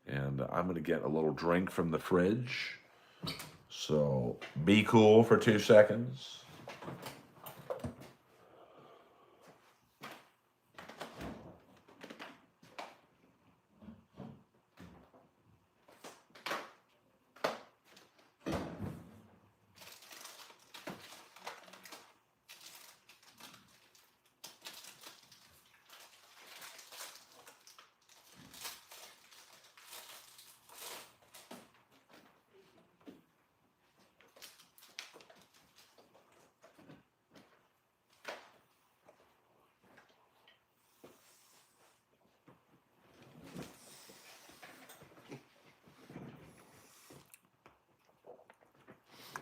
And I'm going to get a little drink from the fridge. So be cool for 2 seconds.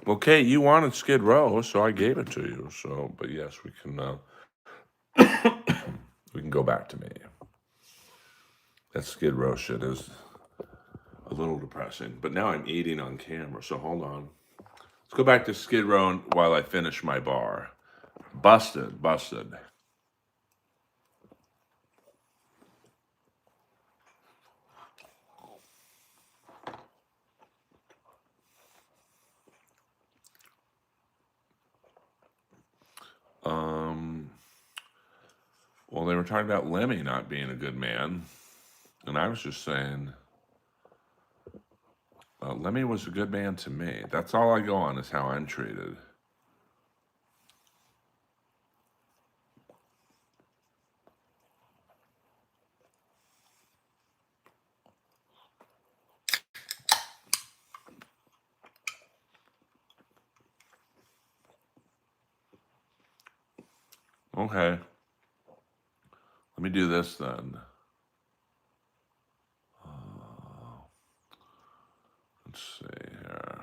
Well, Kate, you wanted Skid Row, so I gave it to you. So, but yes, we can go back to me. That Skid Row shit is a little depressing. But now I'm eating on camera, so hold on. Let's go back to Skid Row while I finish my bar. Busted, busted. Well, they were talking about Lemmy not being a good man, and I was just saying, Lemmy was a good man to me. That's all I go on is how I'm treated. Okay, let me do this then. Let's see here.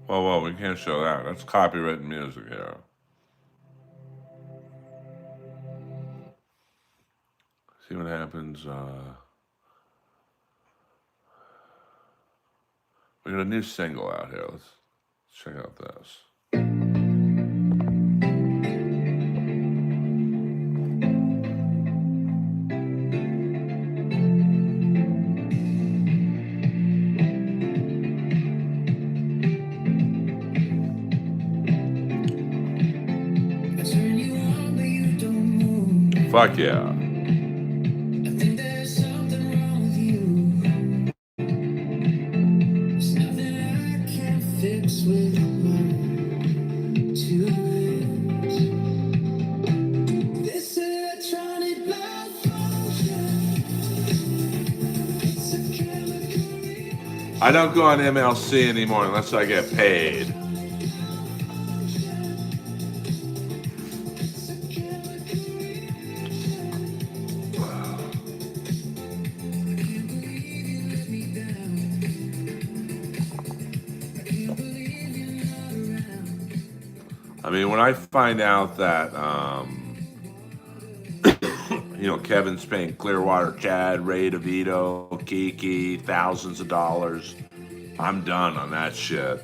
Whoa, we can't show that. That's copyrighted music here. See what happens. We got a new single out here. Let's check out this. Fuck yeah. I don't go on MLC anymore unless I get paid. I mean, when I find out that, Kevin's paying Clearwater, Chad, Ray DeVito, Kiki, thousands of dollars, I'm done on that shit.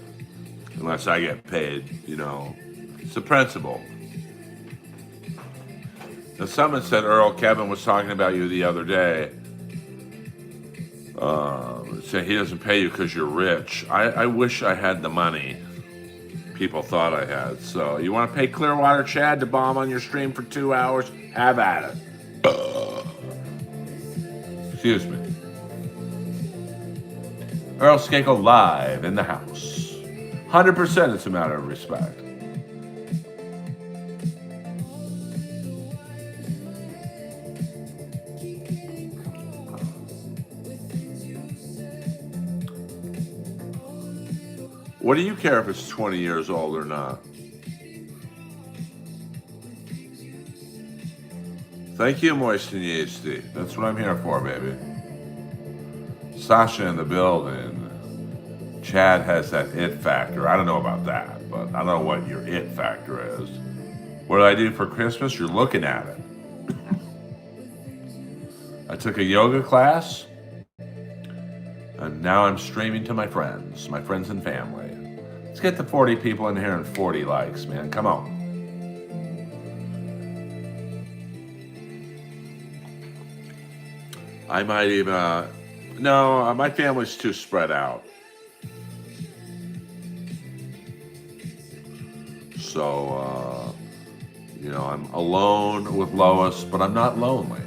Unless I get paid, It's the principle. Now, someone said Kevin was talking about you the other day. Saying he doesn't pay you because you're rich. I wish I had the money people thought I had. So you want to pay Clearwater Chad to bomb on your stream for 2 hours? Have at it. Excuse me. Earl Skakel live in the house. 100% it's a matter of respect. What do you care if it's 20 years old or not? Thank you, Moisten Yeasty. That's what I'm here for, baby. Sasha in the building. Chad has that it factor. I don't know about that, but I don't know what your it factor is. What did I do for Christmas? You're looking at it. I took a yoga class, and now I'm streaming to my friends and family. Let's get the 40 people in here and 40 likes, man. Come on. I might even, no, my family's too spread out. So, I'm alone with Lois, but I'm not lonely.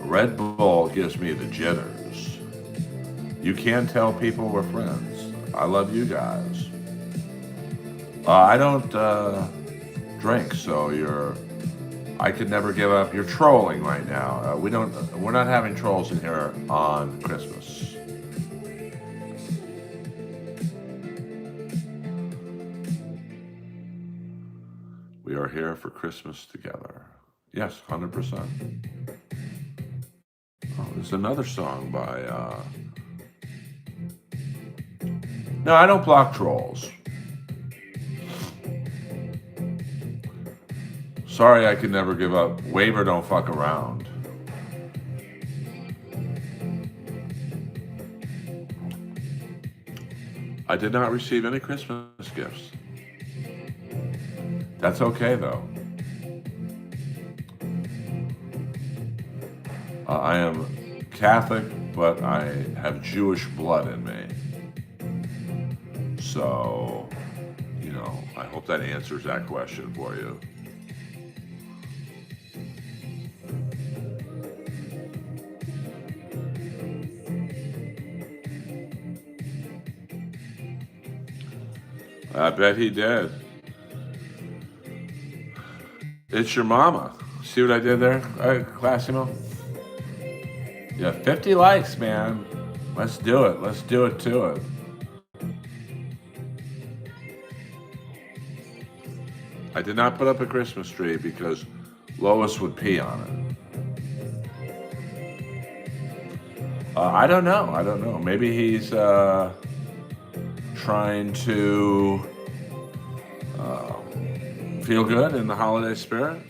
Red Bull gives me the jitters. You can tell people we're friends. I love you guys. I don't drink, so I could never give up. You're trolling right now. We're not having trolls in here on Christmas. We are here for Christmas together. Yes, 100%. Oh, there's another song by. No, I don't block trolls. Sorry, I could never give up. Waiver, don't fuck around. I did not receive any Christmas gifts. That's okay, though. I am Catholic, but I have Jewish blood in me. So, I hope that answers that question for you. I bet he did. It's your mama. See what I did there, Classimo? Yeah, 50 likes, man. Let's do it. Let's do it to it. I did not put up a Christmas tree because Lois would pee on it. I don't know. Maybe he's trying to feel good in the holiday spirit.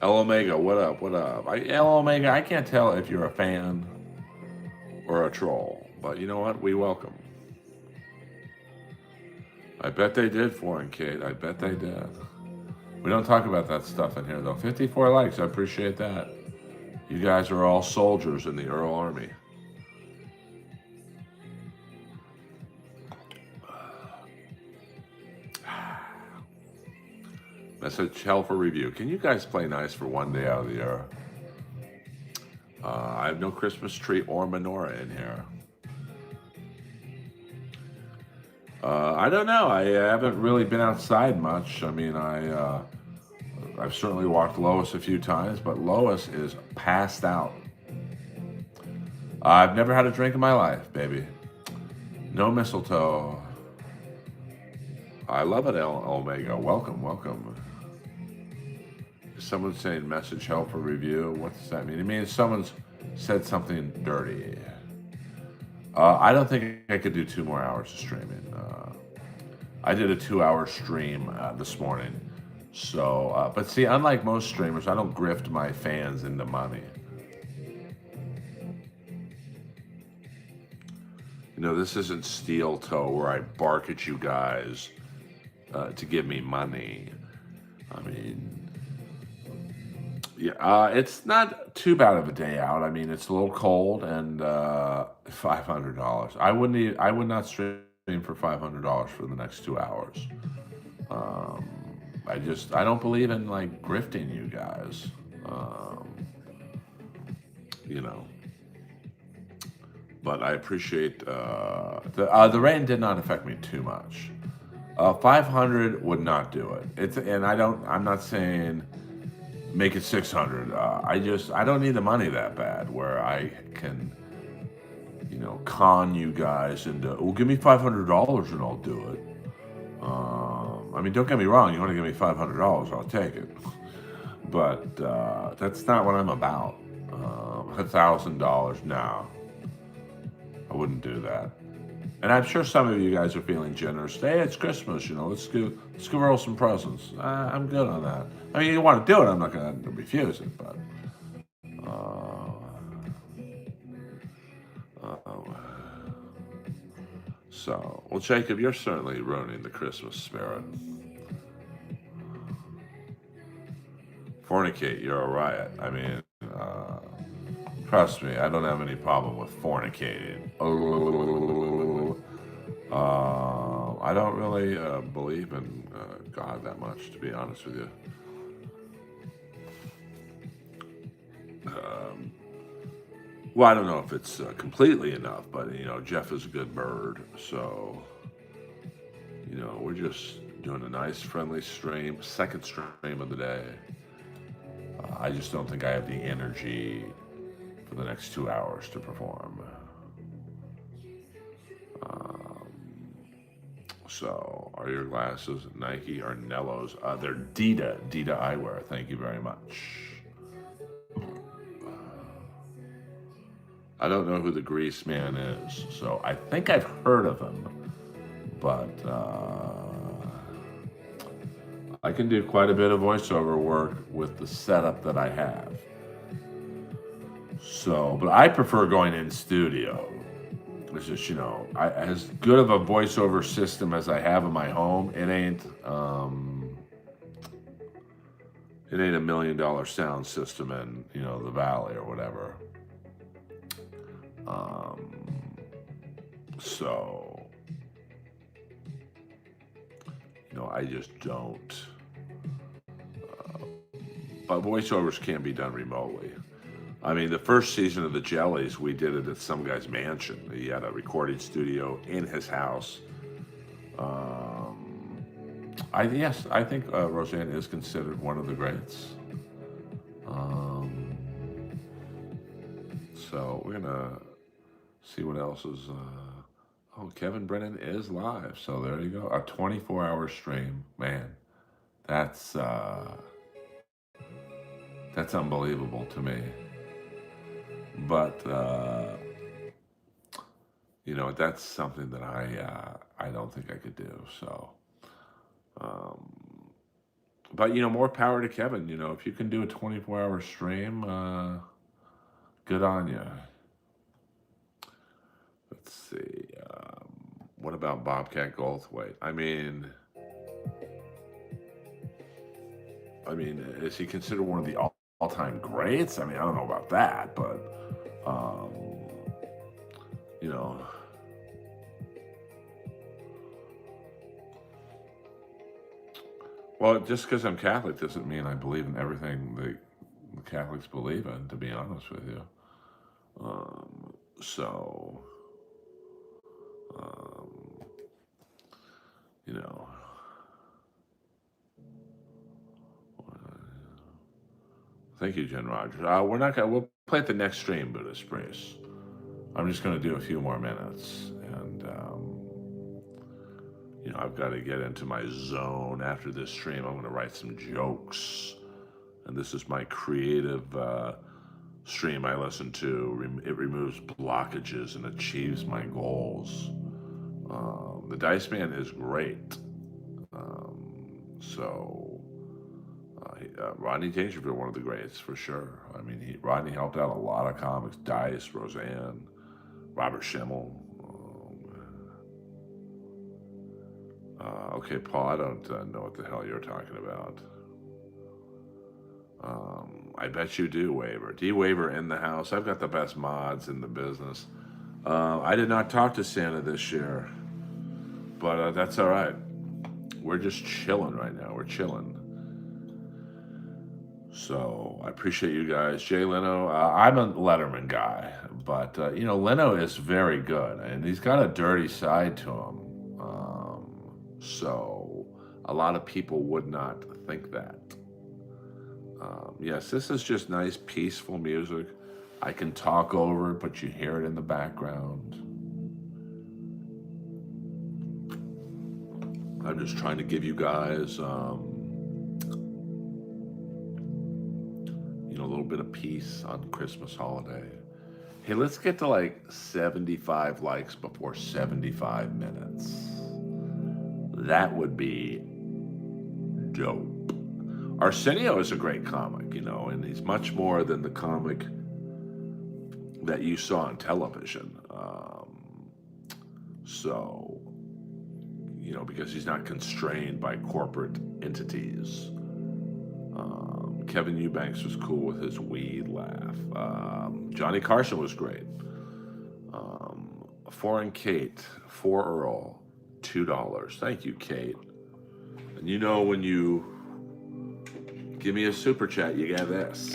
L Omega, what up? L Omega, I can't tell if you're a fan or a troll, but you know what? We welcome. I bet they did, Foreign Kate. I bet they did. We don't talk about that stuff in here, though. 54 likes. I appreciate that. You guys are all soldiers in the Earl Army. Message hell for review. Can you guys play nice for one day out of the year? I have no Christmas tree or menorah in here. I don't know. I haven't really been outside much. I mean, I've certainly walked Lois a few times, but Lois is passed out. I've never had a drink in my life, baby. No mistletoe. I love it, Omega. Welcome. Someone's saying message help for review. What does that mean? It means someone's said something dirty. I don't think I could do 2 more hours of streaming. I did a 2-hour stream this morning. So, but see, unlike most streamers, I don't grift my fans into money. This isn't Steel Toe where I bark at you guys to give me money. I mean, yeah, it's not too bad of a day out. I mean, it's a little cold and $500. I would not stream for $500 for the next 2 hours. I don't believe in like grifting you guys. But I appreciate the rain did not affect me too much. 500 would not do it. I'm not saying make it 600. I don't need the money that bad where I can, con you guys into, give me $500 and I'll do it. I mean, don't get me wrong. You want to give me $500, I'll take it. But that's not what I'm about. $1,000, no. I wouldn't do that. And I'm sure some of you guys are feeling generous. Hey, it's Christmas, let's give Earl some presents. I'm good on that. I mean, you want to do it, I'm not going to refuse it, but... So, well, Jacob, you're certainly ruining the Christmas spirit. Fornicate, you're a riot. I mean, trust me, I don't have any problem with fornicating. I don't really believe in God that much, to be honest with you. Um, well, I don't know if it's completely enough, but Jeff is a good bird, so we're just doing a nice, friendly stream, second stream of the day. I just don't think I have the energy for the next 2 hours to perform. Um, so, are your glasses Nike or Nellos? They're Dita eyewear. Thank you very much. I don't know who the Grease Man is, so I think I've heard of him, but I can do quite a bit of voiceover work with the setup that I have. So, but I prefer going in studio. It's just, as good of a voiceover system as I have in my home, it ain't $1 million sound system in, the valley or whatever. Um, so, I just don't. But voiceovers can be done remotely. I mean, the first season of the Jellies, we did it at some guy's mansion. He had a recording studio in his house. I think Roseanne is considered one of the greats. So we're gonna see what else is. Kevin Brennan is live, so there you go. A 24-hour stream, man. That's unbelievable to me. But that's something that I don't think I could do. So, but more power to Kevin. If you can do a 24-hour stream, good on you. Let's see. What about Bobcat Goldthwait? I mean, is he considered one of the all-time greats? I mean, I don't know about that, but you know, well, just because I'm Catholic doesn't mean I believe in everything the Catholics believe in, to be honest with you. So, um, you know, thank you, Jen Rogers. We'll play at the next stream, Buddhist Priest. I'm just gonna do a few more minutes, and I've got to get into my zone after this stream. I'm gonna write some jokes, and this is my creative stream I listen to. It removes blockages and achieves my goals. The Dice Man is great. Rodney Dangerfield, one of the greats for sure. I mean, Rodney helped out a lot of comics. Dice, Roseanne, Robert Schimmel. Okay, Paul, I don't know what the hell you're talking about. I bet you do, Waver. D-Waver in the house. I've got the best mods in the business. I did not talk to Santa this year, but that's all right. We're just chilling right now. We're chilling. So I appreciate you guys. Jay Leno, I'm a Letterman guy, but Leno is very good, and he's got a dirty side to him. So a lot of people would not think that. Yes, this is just nice, peaceful music. I can talk over it, but you hear it in the background. I'm just trying to give you guys, a little bit of peace on Christmas holiday. Hey, let's get to like 75 likes before 75 minutes. That would be dope. Arsenio is a great comic, and he's much more than the comic that you saw on television. Because he's not constrained by corporate entities. Kevin Eubanks was cool with his weed laugh. Johnny Carson was great. Foreign Kate, For Earl. $2. Thank you, Kate. And you know when you give me a super chat, you get this.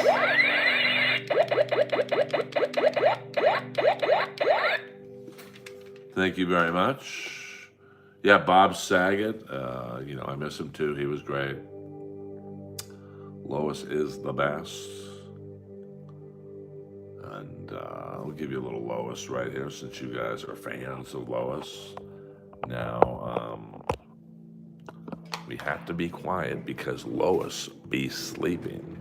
Thank you very much. Yeah, Bob Saget. I miss him too. He was great. Lois is the best. And I'll give you a little Lois right here since you guys are fans of Lois. Now, we have to be quiet because Lois be sleeping.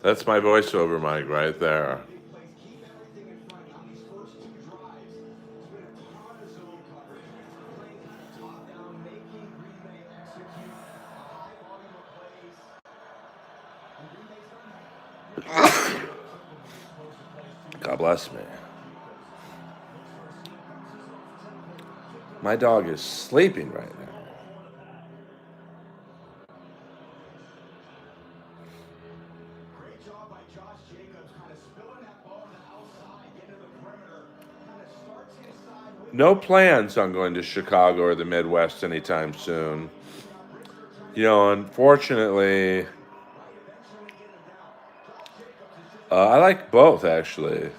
That's my voiceover mic right there. God bless me. My dog is sleeping right now. No plans on going to Chicago or the Midwest anytime soon. Unfortunately, I like both actually.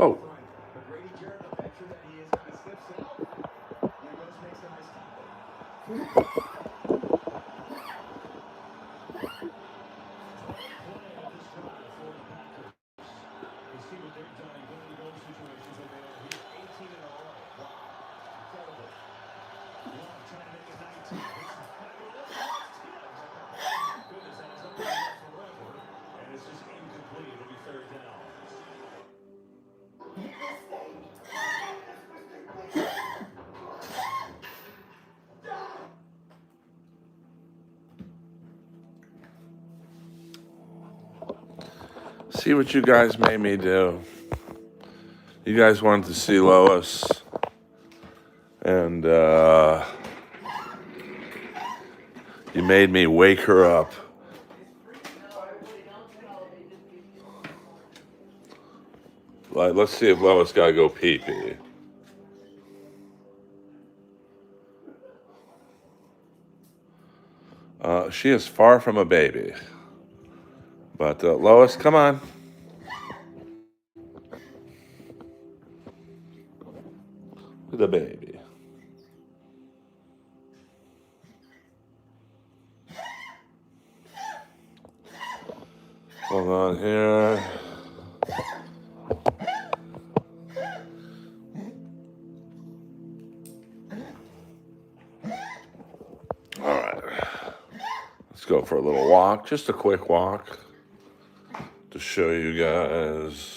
Oh. See what you guys made me do. You guys wanted to see Lois. And you made me wake her up. Let's see if Lois gotta go pee-pee. She is far from a baby. But Lois, come on. The baby. Hold on here. All right. Let's go for a little walk. Just a quick walk to show you guys.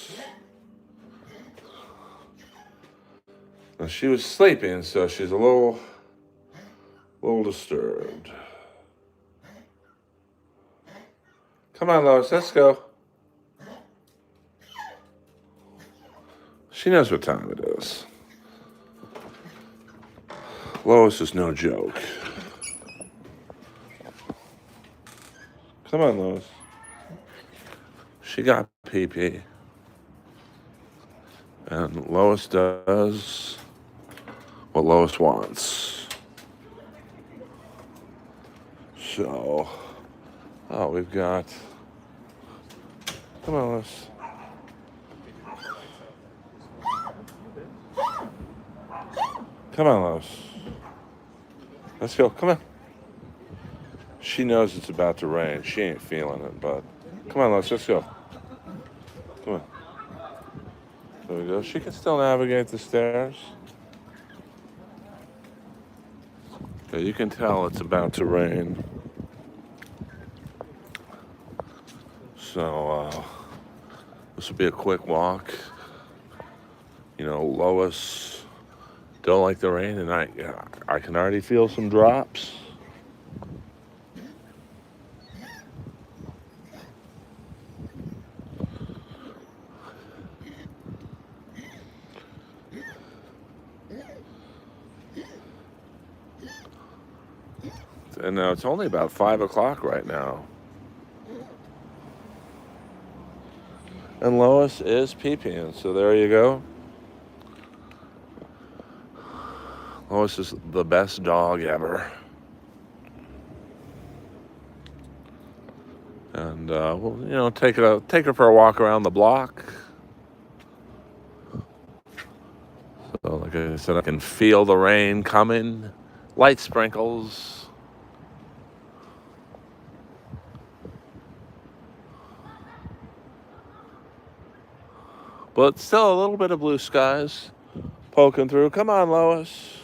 Now, she was sleeping, so she's a little disturbed. Come on, Lois, let's go. She knows what time it is. Lois is no joke. Come on, Lois. She got pee-pee. And Lois does what Lois wants. So, we've got... Come on, Lois. Come on, Lois. Let's go. Come on. She knows it's about to rain. She ain't feeling it, but come on, let's go. Come on. There we go. She can still navigate the stairs. Yeah, you can tell it's about to rain. So this will be a quick walk. You know, Lois don't like the rain, and I can already feel some drops. And it's only about 5 o'clock right now. And Lois is pee-peeing, so there you go. Lois is the best dog ever. And we'll, you know, take her for a walk around the block. So, like I said, I can feel the rain coming, light sprinkles. But still a little bit of blue skies poking through. Come on, Lois.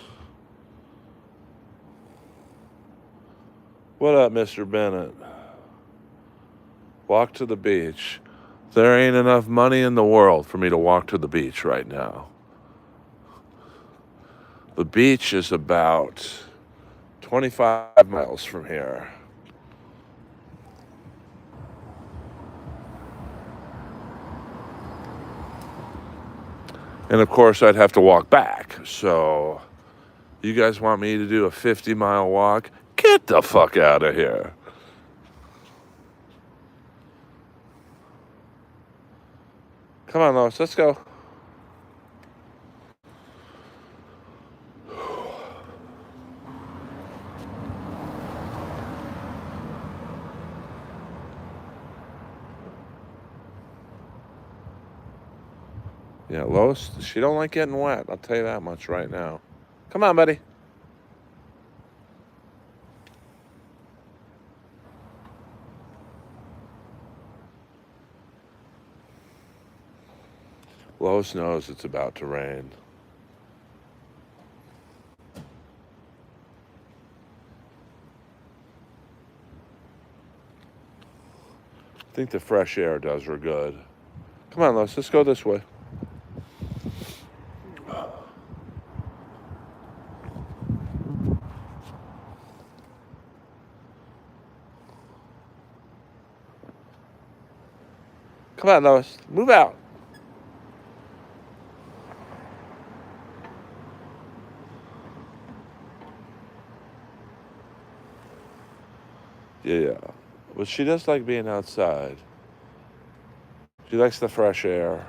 What up, Mr. Bennett? Walk to the beach. There ain't enough money in the world for me to walk to the beach right now. The beach is about 25 miles from here. And of course, I'd have to walk back. So, you guys want me to do a 50-mile walk? Get the fuck out of here. Come on, Lois, let's go. Yeah, Lois, she don't like getting wet. I'll tell you that much right now. Come on, buddy. Lois knows it's about to rain. I think the fresh air does her good. Come on, Lois, let's go this way. Come on, Lois, move out. Yeah, but she does like being outside. She likes the fresh air.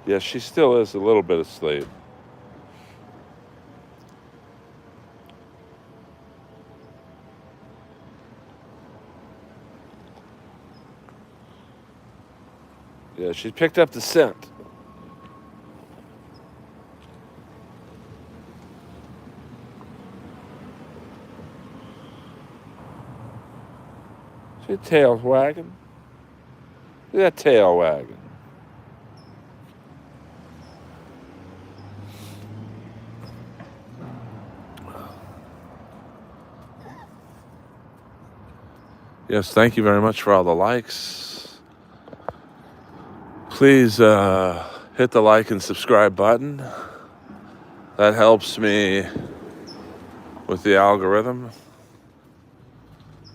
Yeah, she still is a little bit asleep. Yeah, she picked up the scent. See her tail's wagging? Look at that tail wagging. Yes, thank you very much for all the likes. Please hit the like and subscribe button. That helps me with the algorithm.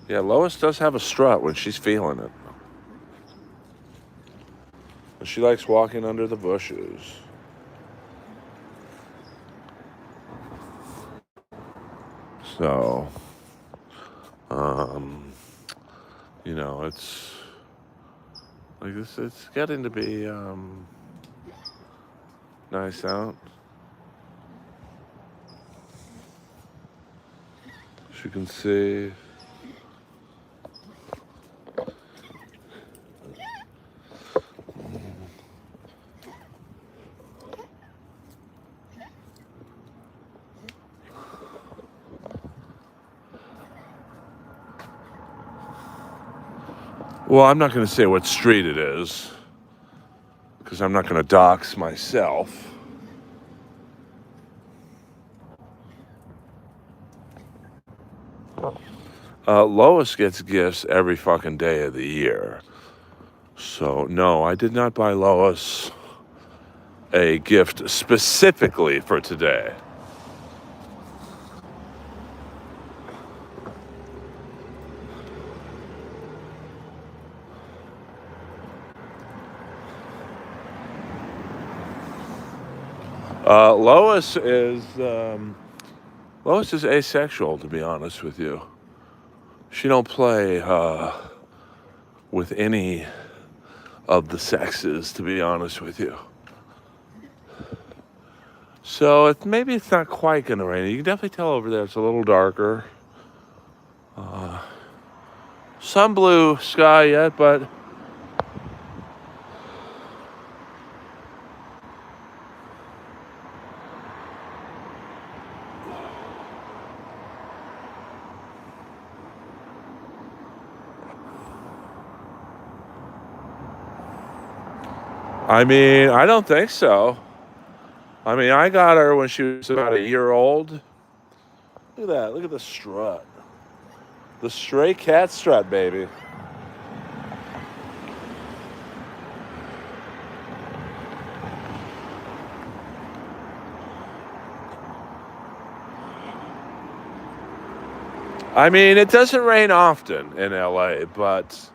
Yeah, Lois does have a strut when she's feeling it. She likes walking under the bushes. So, you know, it's like this. It's getting to be nice out. As you can see, Well, I'm not going to say what street it is, because I'm not going to dox myself. Lois gets gifts every fucking day of the year. So, no, I did not buy Lois a gift specifically for today. Lois is asexual, to be honest with you. She don't play with any of the sexes, to be honest with you. So maybe it's not quite gonna rain. You can definitely tell over there it's a little darker. Some blue sky yet, but I mean, I don't think so. I mean, I got her when she was about a year old. Look at that. Look at the strut. The stray cat strut, baby. I mean, it doesn't rain often in LA, but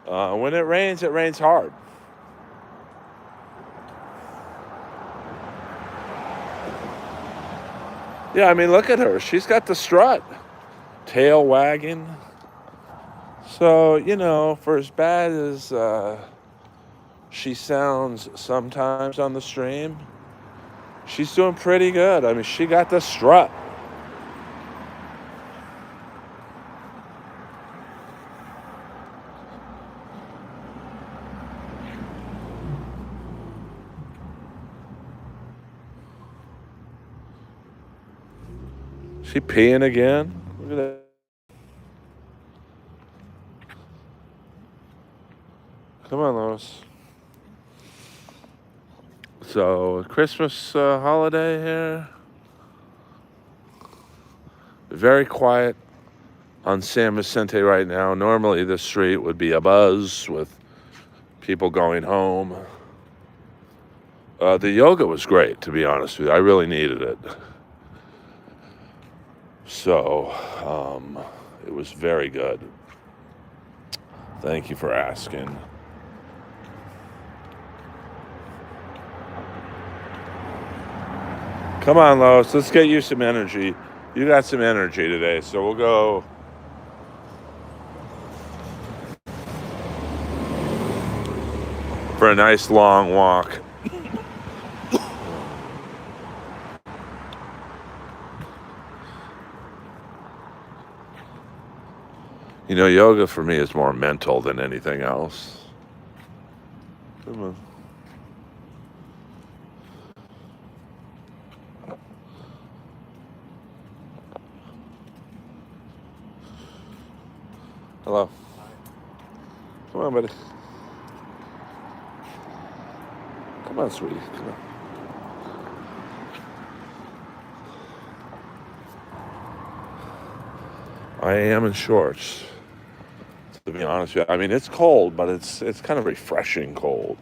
when it rains hard. Yeah, I mean, look at her. She's got the strut. Tail wagging. So, you know, for as bad as she sounds sometimes on the stream, she's doing pretty good. I mean, she got the strut. She peeing again? Look at that. Come on, Lois. So, Christmas holiday here. Very quiet on San Vicente right now. Normally, this street would be abuzz with people going home. The yoga was great, to be honest with you. I really needed it. So, it was very good. Thank you for asking. Come on, Lois. Let's get you some energy. You got some energy today, so we'll go. For a nice long walk. You know, yoga for me is more mental than anything else. Come on. Hello. Come on, buddy. Come on, sweetie. Come on. I am in shorts, to be honest with you. I mean, it's cold, but it's kind of refreshing cold.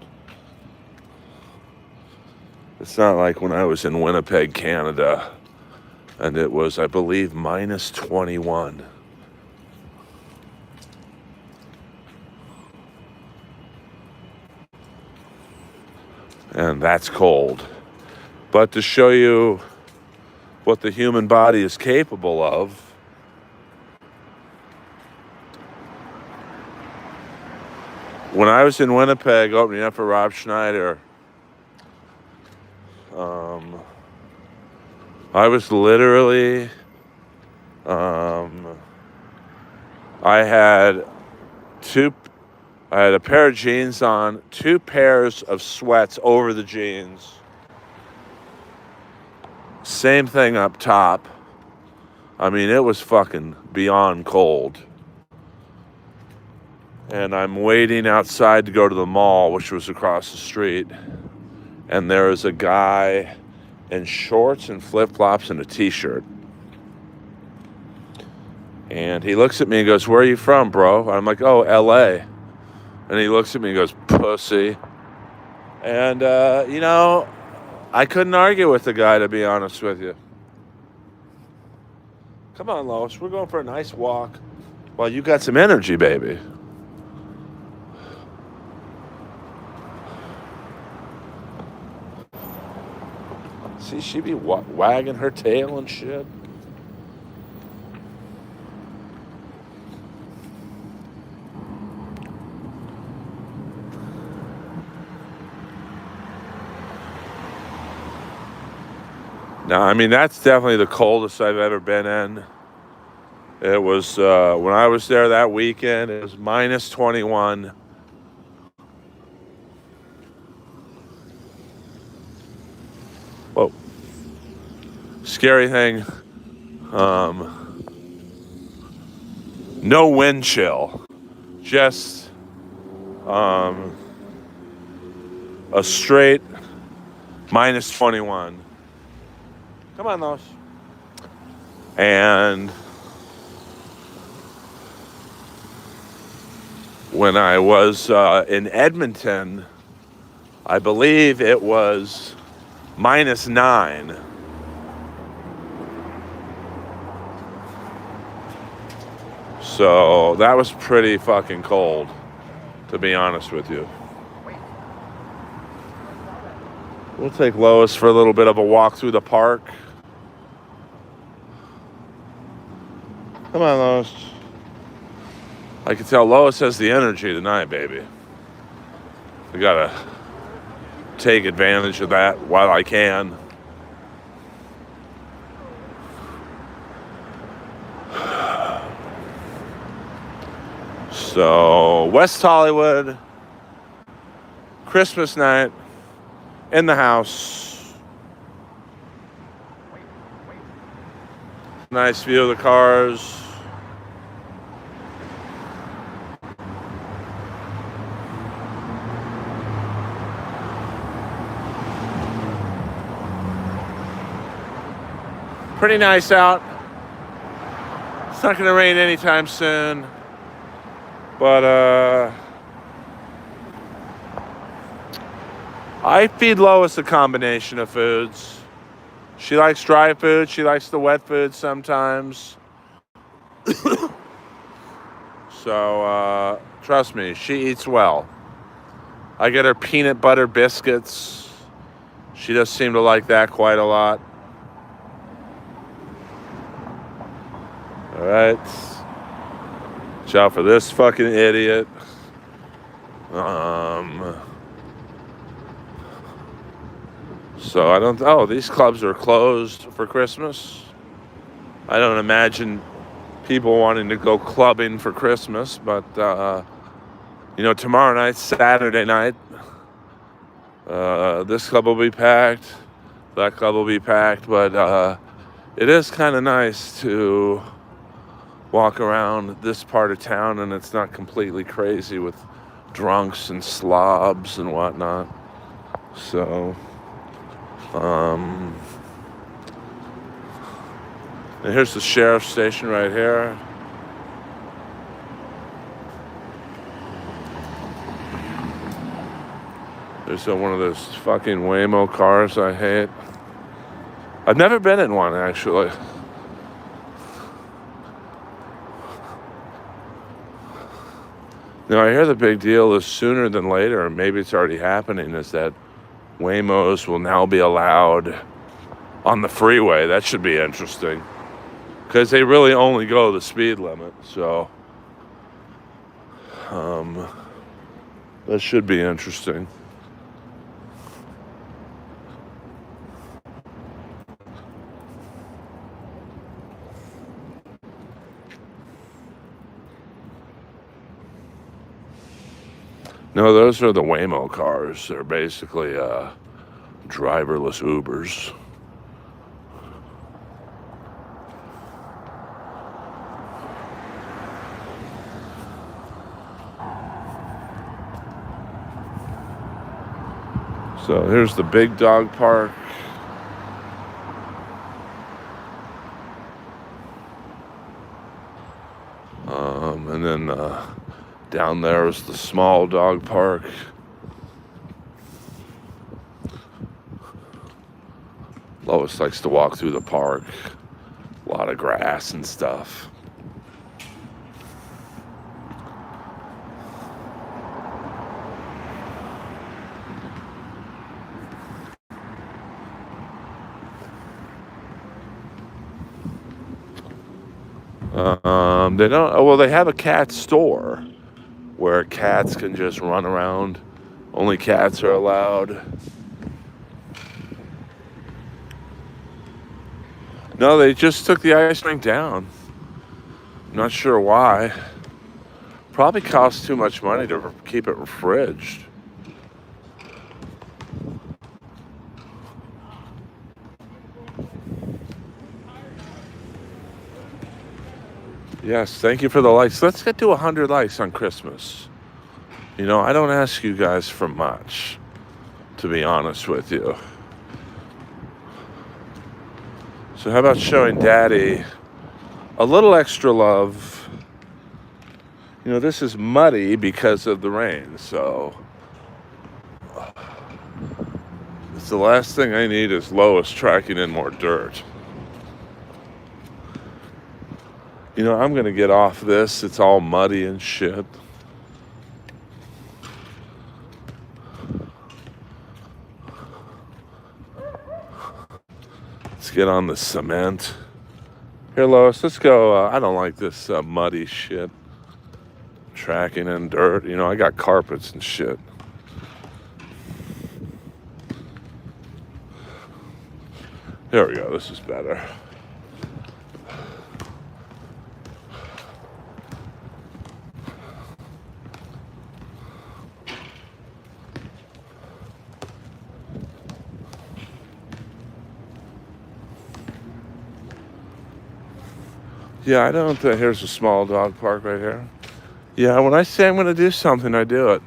It's not like when I was in Winnipeg, Canada, and it was, I believe, minus 21. And that's cold. But to show you what the human body is capable of, when I was in Winnipeg opening up for Rob Schneider, I was literally, I had a pair of jeans on, 2 pairs of sweats over the jeans. Same thing up top. I mean, it was fucking beyond cold. And I'm waiting outside to go to the mall, which was across the street. And there is a guy in shorts and flip-flops and a t-shirt. And he looks at me and goes, "Where are you from, bro?" I'm like, "Oh, LA. And he looks at me and goes, "Pussy." And, I couldn't argue with the guy, to be honest with you. Come on, Lois. We're going for a nice walk. Well, you got some energy, baby. See, she be wagging her tail and shit. Now, I mean, that's definitely the coldest I've ever been in. It was, when I was there that weekend, it was minus 21. Whoa. Scary thing. No wind chill. Just a straight minus 21. Come on, Lois. And when I was in Edmonton, I believe it was minus 9. So that was pretty fucking cold, to be honest with you. We'll take Lois for a little bit of a walk through the park. Come on, Lois. I can tell Lois has the energy tonight, baby. We gotta take advantage of that while I can. So, West Hollywood, Christmas night, in the house. Nice view of the cars. Pretty nice out. It's not gonna rain anytime soon. But I feed Lois a combination of foods. She likes dry food. She likes the wet food sometimes. So trust me, she eats well. I get her peanut butter biscuits. She does seem to like that quite a lot. All right. Watch out for this fucking idiot. So I don't. Oh, these clubs are closed for Christmas. I don't imagine people wanting to go clubbing for Christmas, but tomorrow night, Saturday night, this club will be packed. That club will be packed, but it is kind of nice to walk around this part of town and it's not completely crazy with drunks and slobs and whatnot. So, and here's the sheriff's station right here. There's one of those fucking Waymo cars I hate. I've never been in one, actually. Now, I hear the big deal is sooner than later, and maybe it's already happening, is that Waymos will now be allowed on the freeway. That should be interesting, because they really only go the speed limit, so that should be interesting. No, those are the Waymo cars. They're basically driverless Ubers. So here's the big dog park. And then down there is the small dog park. Lois likes to walk through the park. A lot of grass and stuff. They don't. Well, they have a cat store where cats can just run around. Only cats are allowed. No, they just took the ice rink down. Not sure why. Probably costs too much money to keep it refrigered. Yes, thank you for the likes. Let's get to 100 likes on Christmas. You know, I don't ask you guys for much, to be honest with you. So how about showing Daddy a little extra love? You know, this is muddy because of the rain, so it's the last thing I need is Lois tracking in more dirt. You know, I'm gonna get off this. It's all muddy and shit. Let's get on the cement. Here, Lois, let's go. I don't like this muddy shit. Tracking in dirt. You know, I got carpets and shit. There we go. This is better. Yeah, I don't. Here's a small dog park right here. Yeah, when I say I'm going to do something, I do it.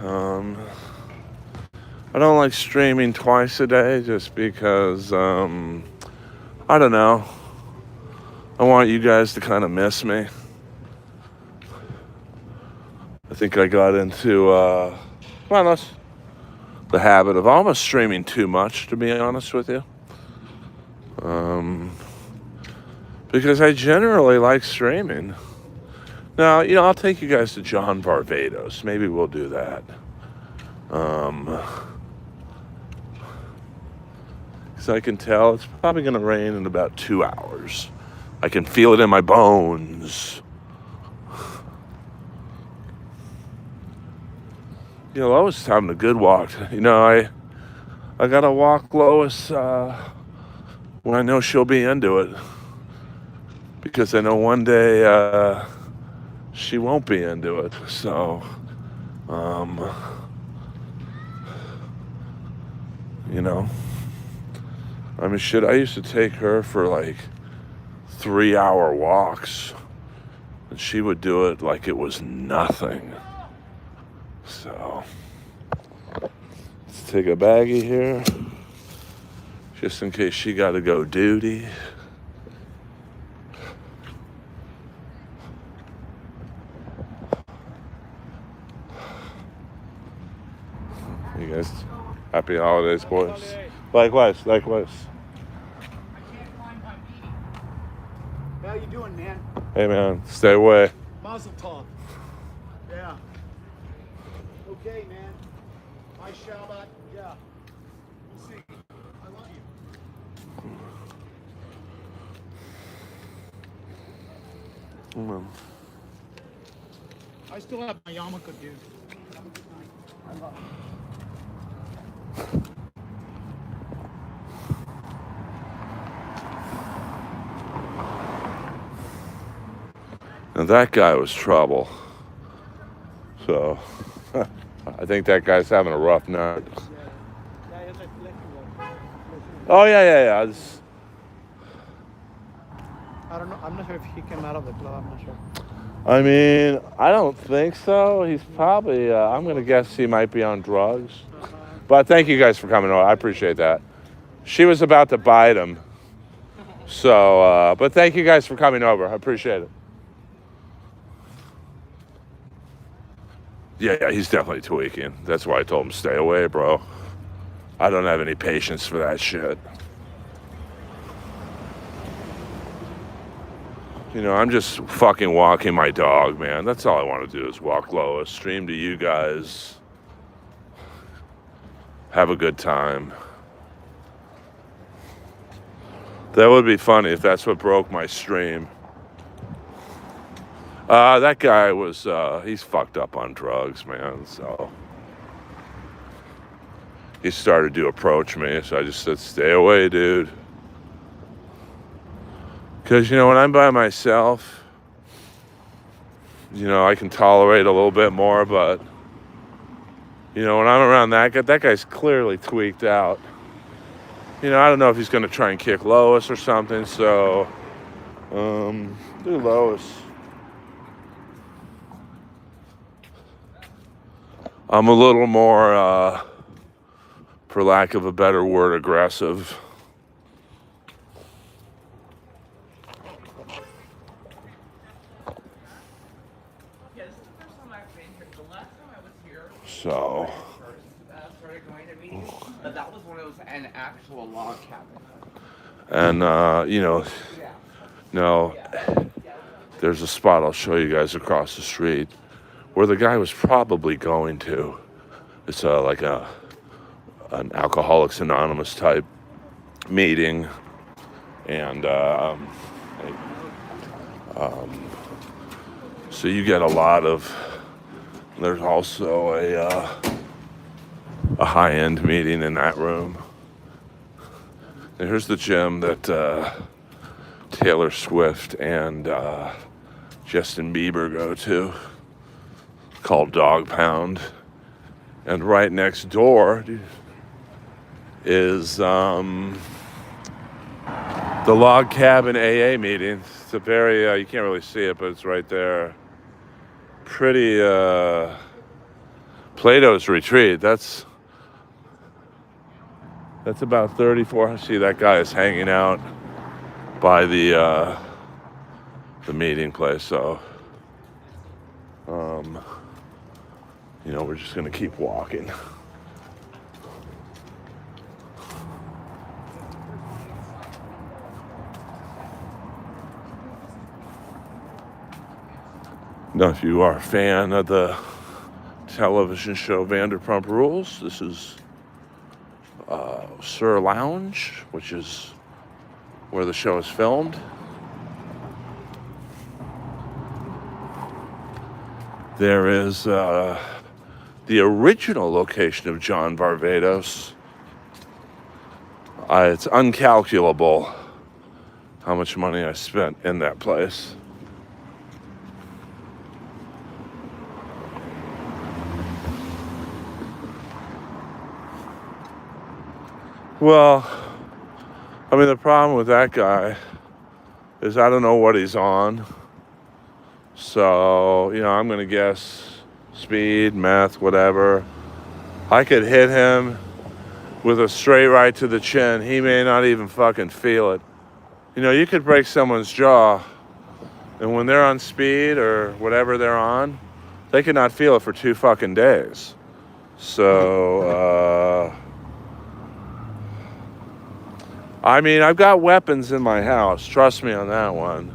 I don't like streaming twice a day just because, I don't know. I want you guys to kind of miss me. I think I got into, the habit of almost streaming too much, to be honest with you. Because I generally like streaming. Now, you know, I'll take you guys to John Barbados. Maybe we'll do that. Because I can tell it's probably going to rain in about 2 hours. I can feel it in my bones. You know, Lois is having a good walk. You know, I got to walk Lois when I know she'll be into it. Because I know one day she won't be into it. So, you know, I mean, shit, I used to take her for like 3-hour walks. And she would do it like it was nothing. So, let's take a baggie here. Just in case she got to go duty. You guys, happy holidays, boys. Likewise. I can't find my meeting. How you doing, man? Hey, man, stay away. Mazel tov. Yeah. Okay, man. My Shabbat. Yeah. We'll see. I love you. I still have my yarmulke, dude. I love it. Now that guy was trouble. So, I think that guy's having a rough night. Oh, yeah. I don't know. I'm not sure if he came out of the club. I'm not sure. I mean, I don't think so. He's probably, I'm going to guess he might be on drugs. But thank you guys for coming over. I appreciate that. She was about to bite him. So, but thank you guys for coming over. I appreciate it. Yeah, he's definitely tweaking. That's why I told him stay away, bro. I don't have any patience for that shit. You know, I'm just fucking walking my dog, man. That's all I want to do is walk Lois, stream to you guys, have a good time. That would be funny if that's what broke my stream. That guy was, he's fucked up on drugs, man, so. He started to approach me, so I just said, stay away, dude. Because, you know, when I'm by myself, you know, I can tolerate a little bit more, but, you know, when I'm around that guy's clearly tweaked out. You know, I don't know if he's going to try and kick Lois or something, so, do Lois. I'm a little more, for lack of a better word, aggressive. So. Started going to meetings, but that was when it was an actual log cabin. And, you know, no, there's a spot I'll show you guys across the street where the guy was probably going to. It's like an Alcoholics Anonymous type meeting. And so you get a lot of, there's also a high-end meeting in that room. And here's the gym that Taylor Swift and Justin Bieber go to, called Dog Pound. And right next door is the Log Cabin AA meeting. It's a very, you can't really see it, but it's right there. Pretty, Plato's Retreat. That's about 34. See, that guy is hanging out by the meeting place. So, you know, we're just gonna keep walking. Now, if you are a fan of the television show Vanderpump Rules, this is Sir Lounge, which is where the show is filmed. There is the original location of John Barbados. It's uncalculable how much money I spent in that place. Well, I mean, the problem with that guy is I don't know what he's on. So, you know, I'm going to guess speed, meth, whatever. I could hit him with a straight right to the chin. He may not even fucking feel it. You know, you could break someone's jaw, and when they're on speed or whatever they're on, they could not feel it for 2 fucking days. So, I mean, I've got weapons in my house. Trust me on that one.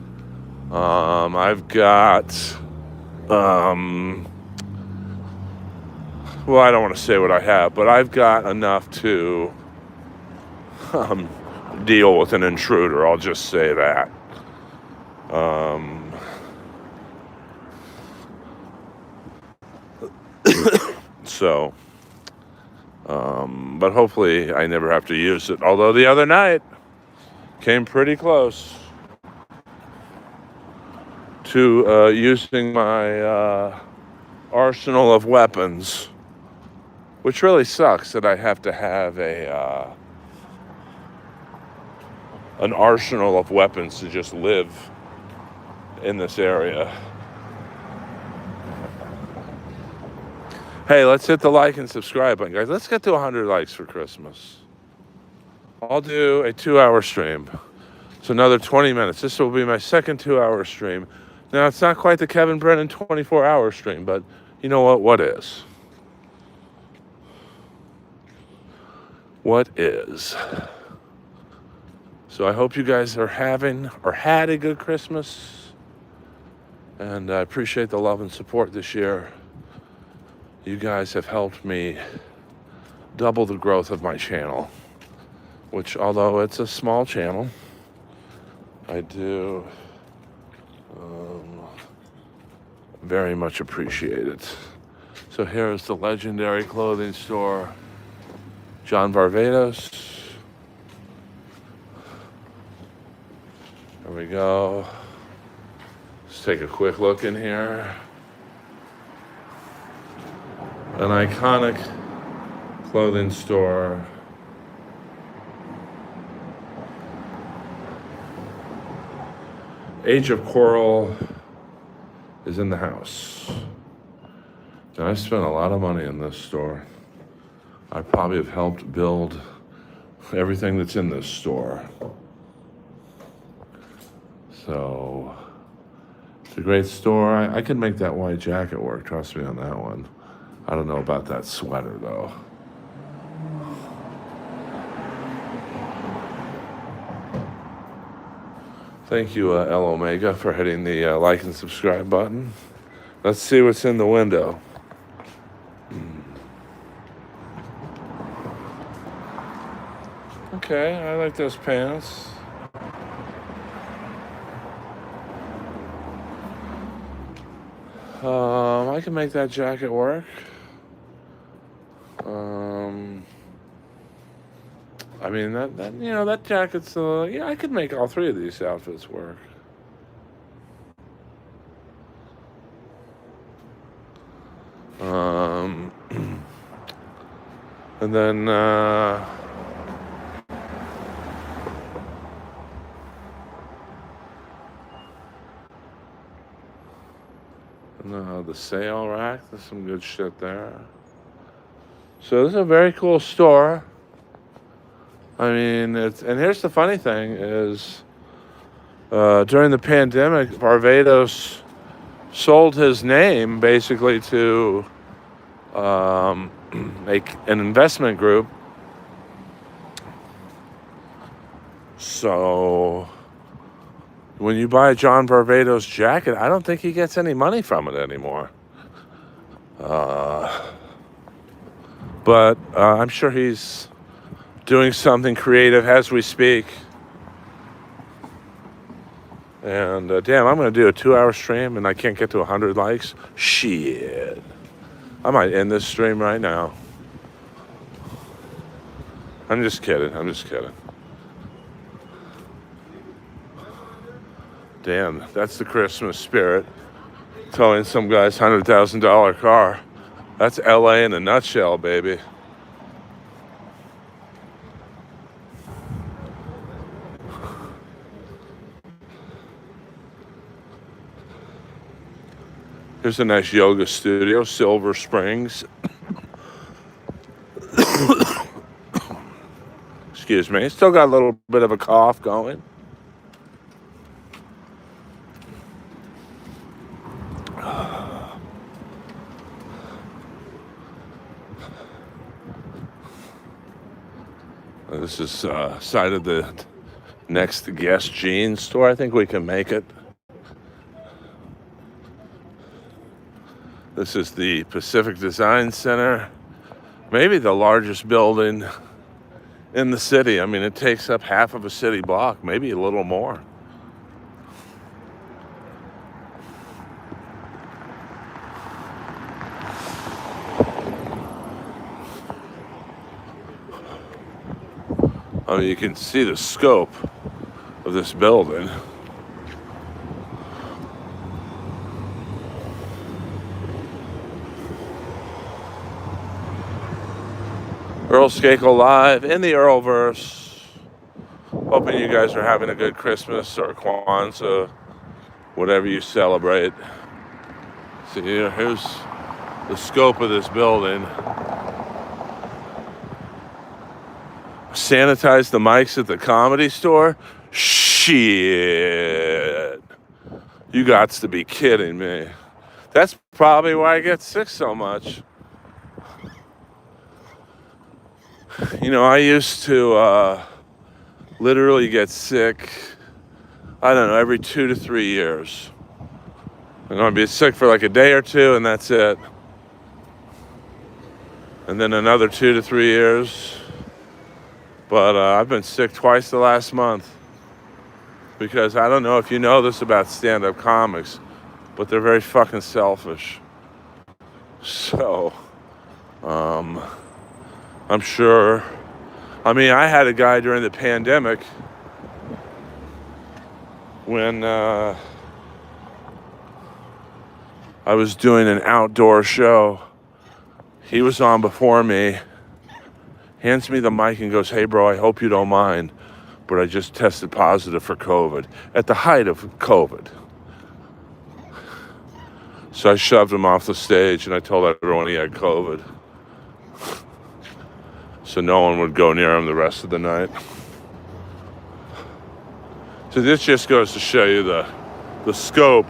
I've got, well, I don't want to say what I have, but I've got enough to deal with an intruder. I'll just say that. So, but hopefully I never have to use it. Although the other night came pretty close to using my arsenal of weapons, which really sucks that I have to have an arsenal of weapons to just live in this area. Hey, let's hit the like and subscribe button, guys. Let's get to 100 likes for Christmas. I'll do a 2-hour stream. So another 20 minutes. This will be my second 2-hour stream. Now, it's not quite the Kevin Brennan 24-hour stream, but you know what? What is? What is? So I hope you guys are having or had a good Christmas. And I appreciate the love and support this year. You guys have helped me double the growth of my channel, which, although it's a small channel, I do very much appreciate it. So here is the legendary clothing store, John Barbados. There we go. Let's take a quick look in here. An iconic clothing store. Age of Coral is in the house. And I spent a lot of money in this store. I probably have helped build everything that's in this store. So it's a great store. I could make that white jacket work, trust me on that one. I don't know about that sweater though. Thank you, L Omega, for hitting the like and subscribe button. Let's see what's in the window. Okay, I like those pants. I can make that jacket work. I mean, that jacket's, yeah, I could make all three of these outfits work. And then, the sale rack, there's some good shit there. So this is a very cool store. I mean, and here's the funny thing is, during the pandemic, Barbados sold his name basically to an investment group. So when you buy a John Barbados jacket, I don't think he gets any money from it anymore. But I'm sure he's doing something creative as we speak. And damn, I'm going to do a 2-hour stream and I can't get to 100 likes. Shit. I might end this stream right now. I'm just kidding. Damn, that's the Christmas spirit. Towing some guy's $100,000 car. That's LA in a nutshell, baby. Here's a nice yoga studio, Silver Springs. Excuse me, still got a little bit of a cough going. This is side of the next Guess Jeans store. I think we can make it. This is the Pacific Design Center. Maybe the largest building in the city. I mean, it takes up half of a city block, maybe a little more. I mean, you can see the scope of this building. Earl Skakel live in the Earlverse. Hoping you guys are having a good Christmas or Kwanzaa, whatever you celebrate. See, here's the scope of this building. Sanitize the mics at the Comedy Store? Shit. You gots to be kidding me. That's probably why I get sick so much. You know, I used to literally get sick, I don't know, every 2 to 3 years. I'm gonna be sick for like a day or two and that's it. And then another 2 to 3 years. But I've been sick twice the last month. Because I don't know if you know this about stand-up comics, but they're very fucking selfish. So, I'm sure. I mean, I had a guy during the pandemic when I was doing an outdoor show. He was on before me, hands me the mic and goes, "Hey bro, I hope you don't mind, but I just tested positive for COVID," at the height of COVID. So I shoved him off the stage and I told everyone he had COVID. So no one would go near him the rest of the night. So this just goes to show you the scope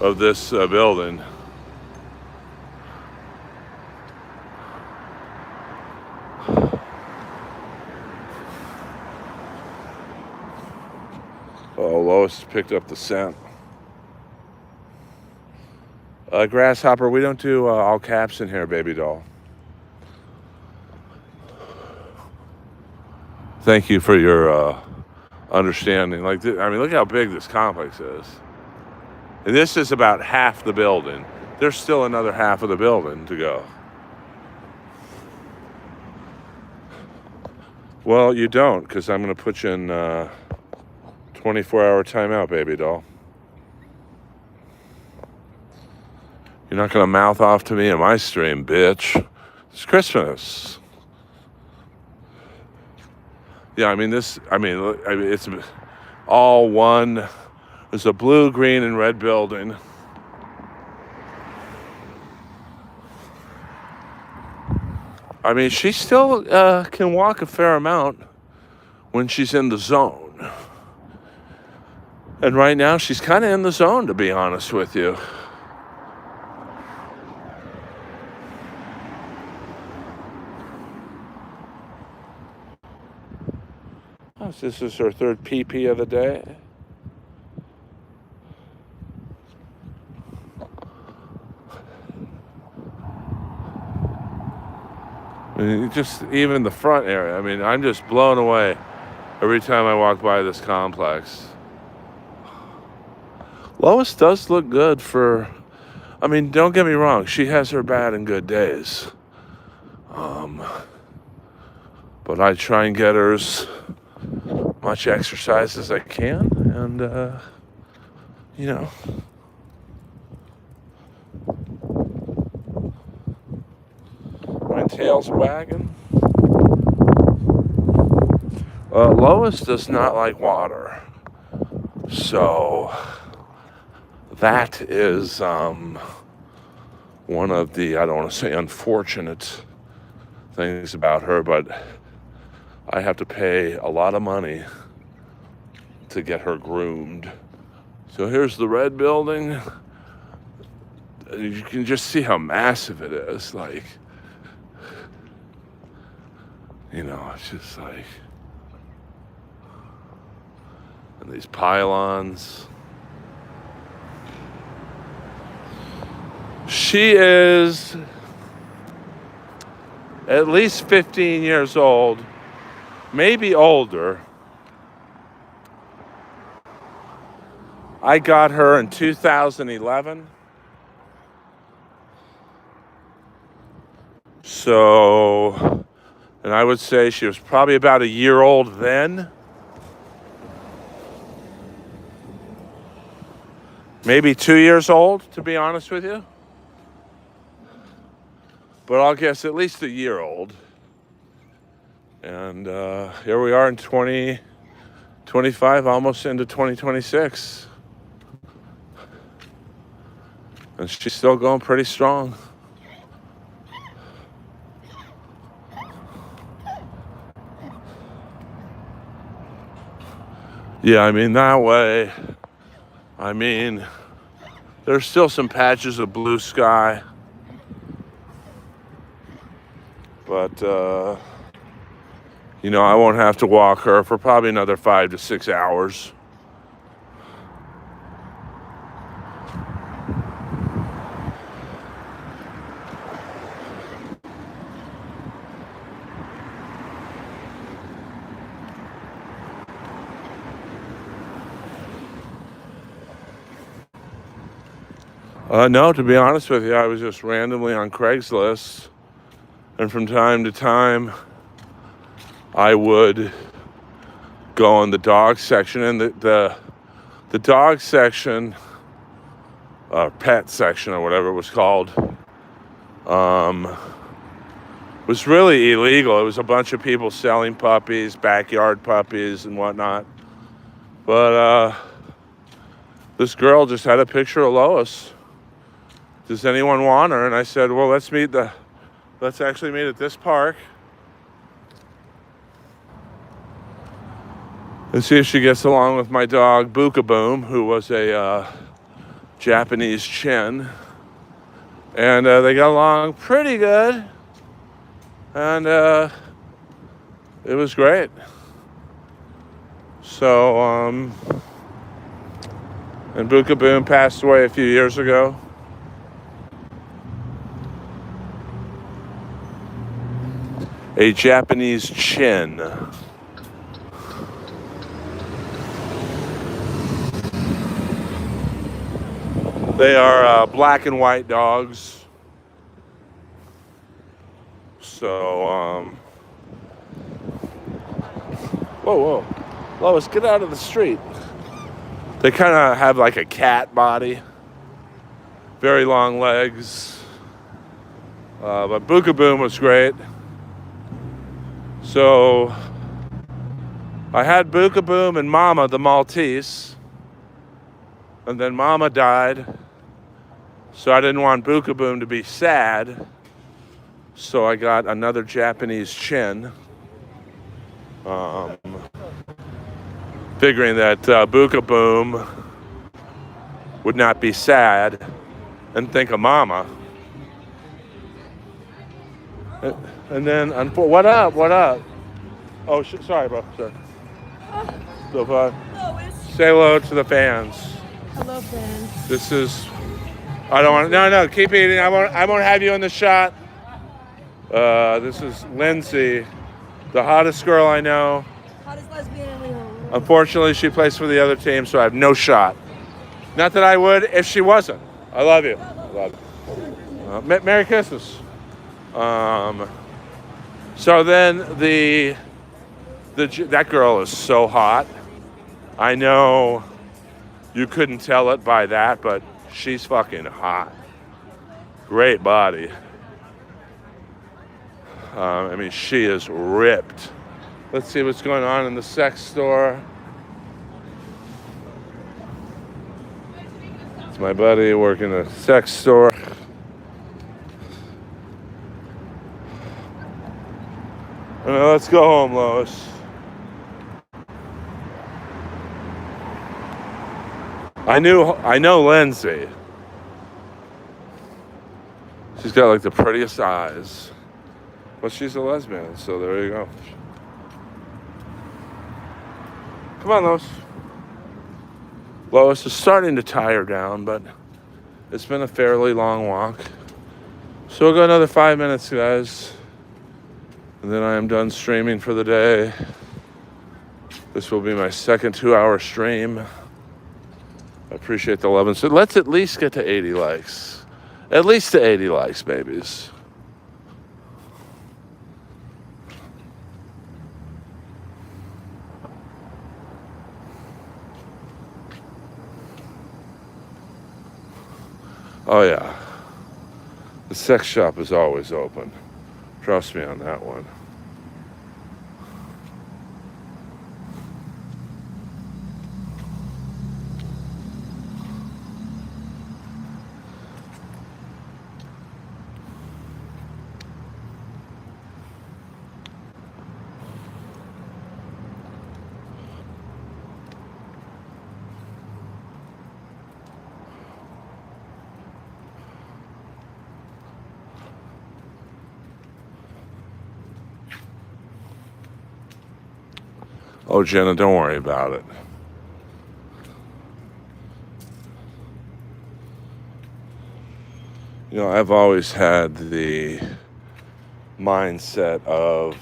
of this building. Oh, Lois picked up the scent. Grasshopper, we don't do all caps in here, baby doll. Thank you for your understanding. Like, I mean, look how big this complex is. And this is about half the building. There's still another half of the building to go. Well, you don't, because I'm going to put you in 24-hour timeout, baby doll. You're not going to mouth off to me in my stream, bitch. It's Christmas. Yeah, I mean, it's all one. There's a blue, green, and red building. I mean, she still can walk a fair amount when she's in the zone. And right now, she's kind of in the zone, to be honest with you. Oh, this is her third PP of the day. I mean, just even the front area. I mean, I'm just blown away every time I walk by this complex. Lois does look good for, I mean, don't get me wrong, she has her bad and good days. But I try and get her as much exercise as I can, and, you know. My tail's wagging. Lois does not like water. So that is one of the, I don't want to say unfortunate things about her, but I have to pay a lot of money to get her groomed. So here's the red building. You can just see how massive it is. Like, you know, it's just like, and these pylons. She is at least 15 years old, maybe older. I got her in 2011. So, and I would say she was probably about a year old then. Maybe 2 years old, to be honest with you. But I'll guess at least a year old. And here we are in 2025, almost into 2026. And she's still going pretty strong. Yeah, I mean, that way, I mean, there's still some patches of blue sky. But, you know, I won't have to walk her for probably another 5 to 6 hours. No, to be honest with you, I was just randomly on Craigslist. And from time to time, I would go on the dog section. And the dog section, pet section or whatever it was called, was really illegal. It was a bunch of people selling puppies, backyard puppies and whatnot. But this girl just had a picture of Lois. Does anyone want her? And I said, well, let's actually meet at this park and see if she gets along with my dog, Bookaboom, who was a Japanese Chin. And they got along pretty good. And it was great. So, and Bookaboom passed away a few years ago. A Japanese Chin. They are black and white dogs. So, whoa. Lois, get out of the street. They kind of have like a cat body. Very long legs. But Bookaboom was great. So I had Bookaboom and Mama, the Maltese. And then Mama died. So I didn't want Bookaboom to be sad. So I got another Japanese Chin. Figuring that Bookaboom would not be sad and think of Mama. And then, what up? Oh, sorry, bro. Sorry. So, Lois. say hello to the fans. Hello, fans. This is. I don't want. No. Keep eating. I won't have you in the shot. This is Lindsay, the hottest girl I know. Hottest lesbian in Lehigh. Unfortunately, she plays for the other team, so I have no shot. Not that I would if she wasn't. I love you. Merry Christmas. So then that girl is so hot. I know you couldn't tell it by that, but she's fucking hot. Great body. I mean, she is ripped. Let's see what's going on in the sex store. It's my buddy working a sex store. Let's go home, Lois. I know Lindsay. She's got like the prettiest eyes. But she's a lesbian, so there you go. Come on, Lois. Lois is starting to tire down, but it's been a fairly long walk. So we'll go another 5 minutes, guys. And then I am done streaming for the day. This will be my second 2-hour stream. I appreciate the love. And so let's at least get to 80 likes. At least to 80 likes, babies. Oh yeah. The sex shop is always open. Trust me on that one. Oh, Jenna, don't worry about it. You know, I've always had the mindset of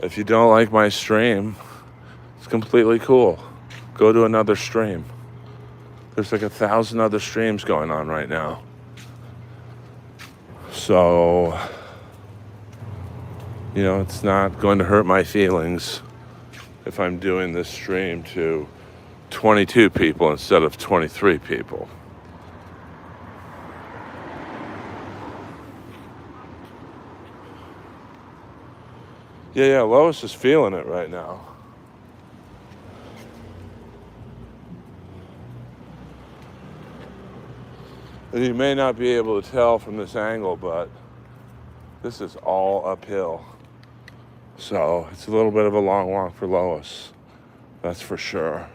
if you don't like my stream, it's completely cool. Go to another stream. There's like 1,000 other streams going on right now. So, you know, it's not going to hurt my feelings if I'm doing this stream to 22 people instead of 23 people. Yeah, Lois is feeling it right now. And you may not be able to tell from this angle, but this is all uphill. So it's a little bit of a long walk for Lois. That's for sure.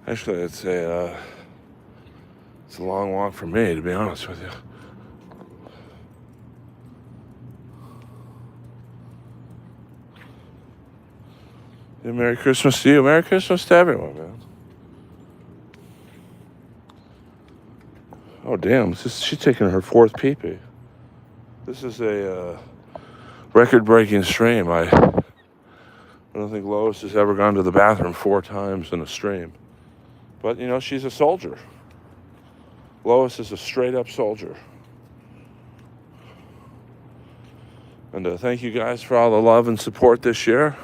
Actually, it's a long walk for me, to be honest with you. Yeah, Merry Christmas to you. Merry Christmas to everyone, man. Oh, damn. She's taking her 4th pee-pee. This is a record-breaking stream. I don't think Lois has ever gone to the bathroom 4 times in a stream. But, you know, she's a soldier. Lois is a straight-up soldier. And thank you guys for all the love and support this year.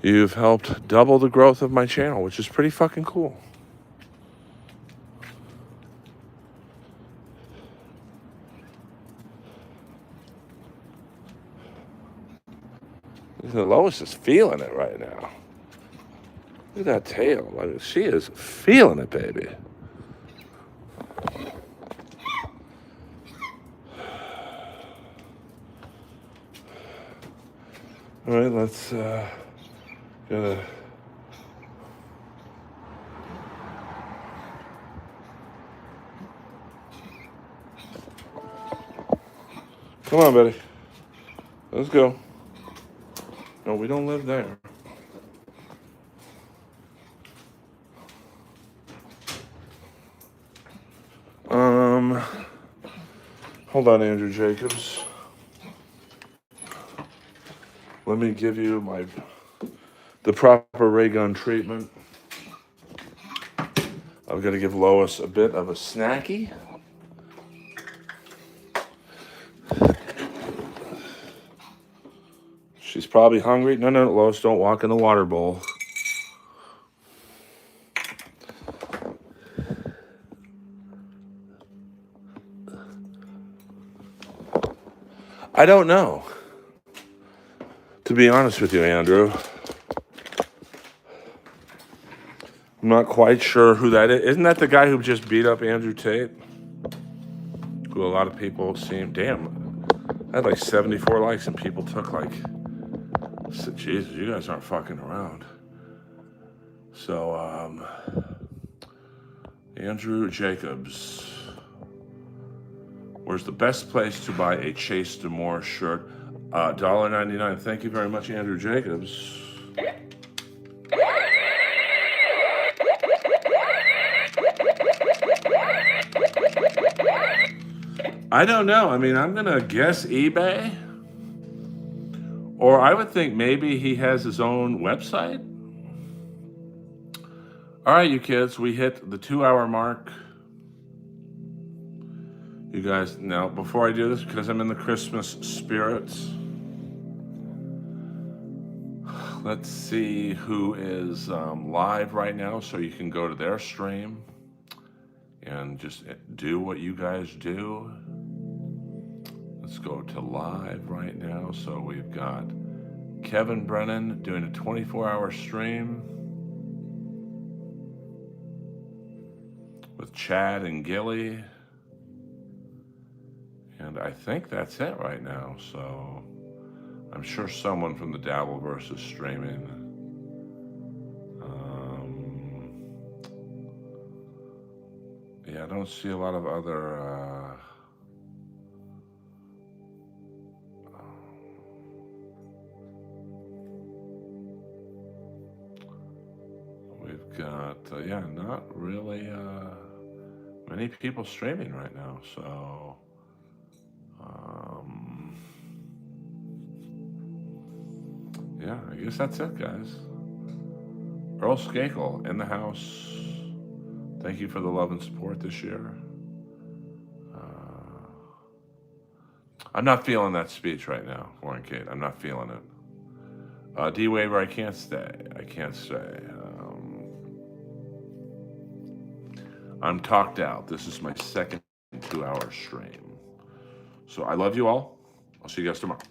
You've helped double the growth of my channel, which is pretty fucking cool. Lois is feeling it right now. Look at that tail. Like, she is feeling it, baby. All right, let's gotta. Come on, buddy. Let's go. No, we don't live there. Hold on, Andrew Jacobs. Let me give you the proper ray gun treatment. I've got to give Lois a bit of a snacky. She's probably hungry. No, Lois, don't walk in the water bowl. I don't know. To be honest with you, Andrew, I'm not quite sure who that is. Isn't that the guy who just beat up Andrew Tate? Who a lot of people seem, damn, I had like 74 likes and people took like, Jesus, you guys aren't fucking around. So, Andrew Jacobs. Where's the best place to buy a Chase Demore shirt? $1.99. Thank you very much, Andrew Jacobs. I don't know. I mean, I'm going to guess eBay. Or I would think maybe he has his own website. All right, you kids, we hit the 2-hour mark. You guys, now, before I do this, because I'm in the Christmas spirit, let's see who is live right now so you can go to their stream and just do what you guys do. Let's go to live right now. So we've got Kevin Brennan doing a 24-hour stream with Chad and Gilly. And I think that's it right now. So I'm sure someone from the Dabbleverse is streaming. Yeah, I don't see a lot of other got yeah, not really many people streaming right now. So yeah, I guess that's it, guys. Earl Skakel in the house. Thank you for the love and support this year. I'm not feeling that speech right now, Warren Kate. I'm not feeling it. D Waver, I can't stay. I can't stay. I'm talked out. This is my second 2-hour stream. So I love you all. I'll see you guys tomorrow.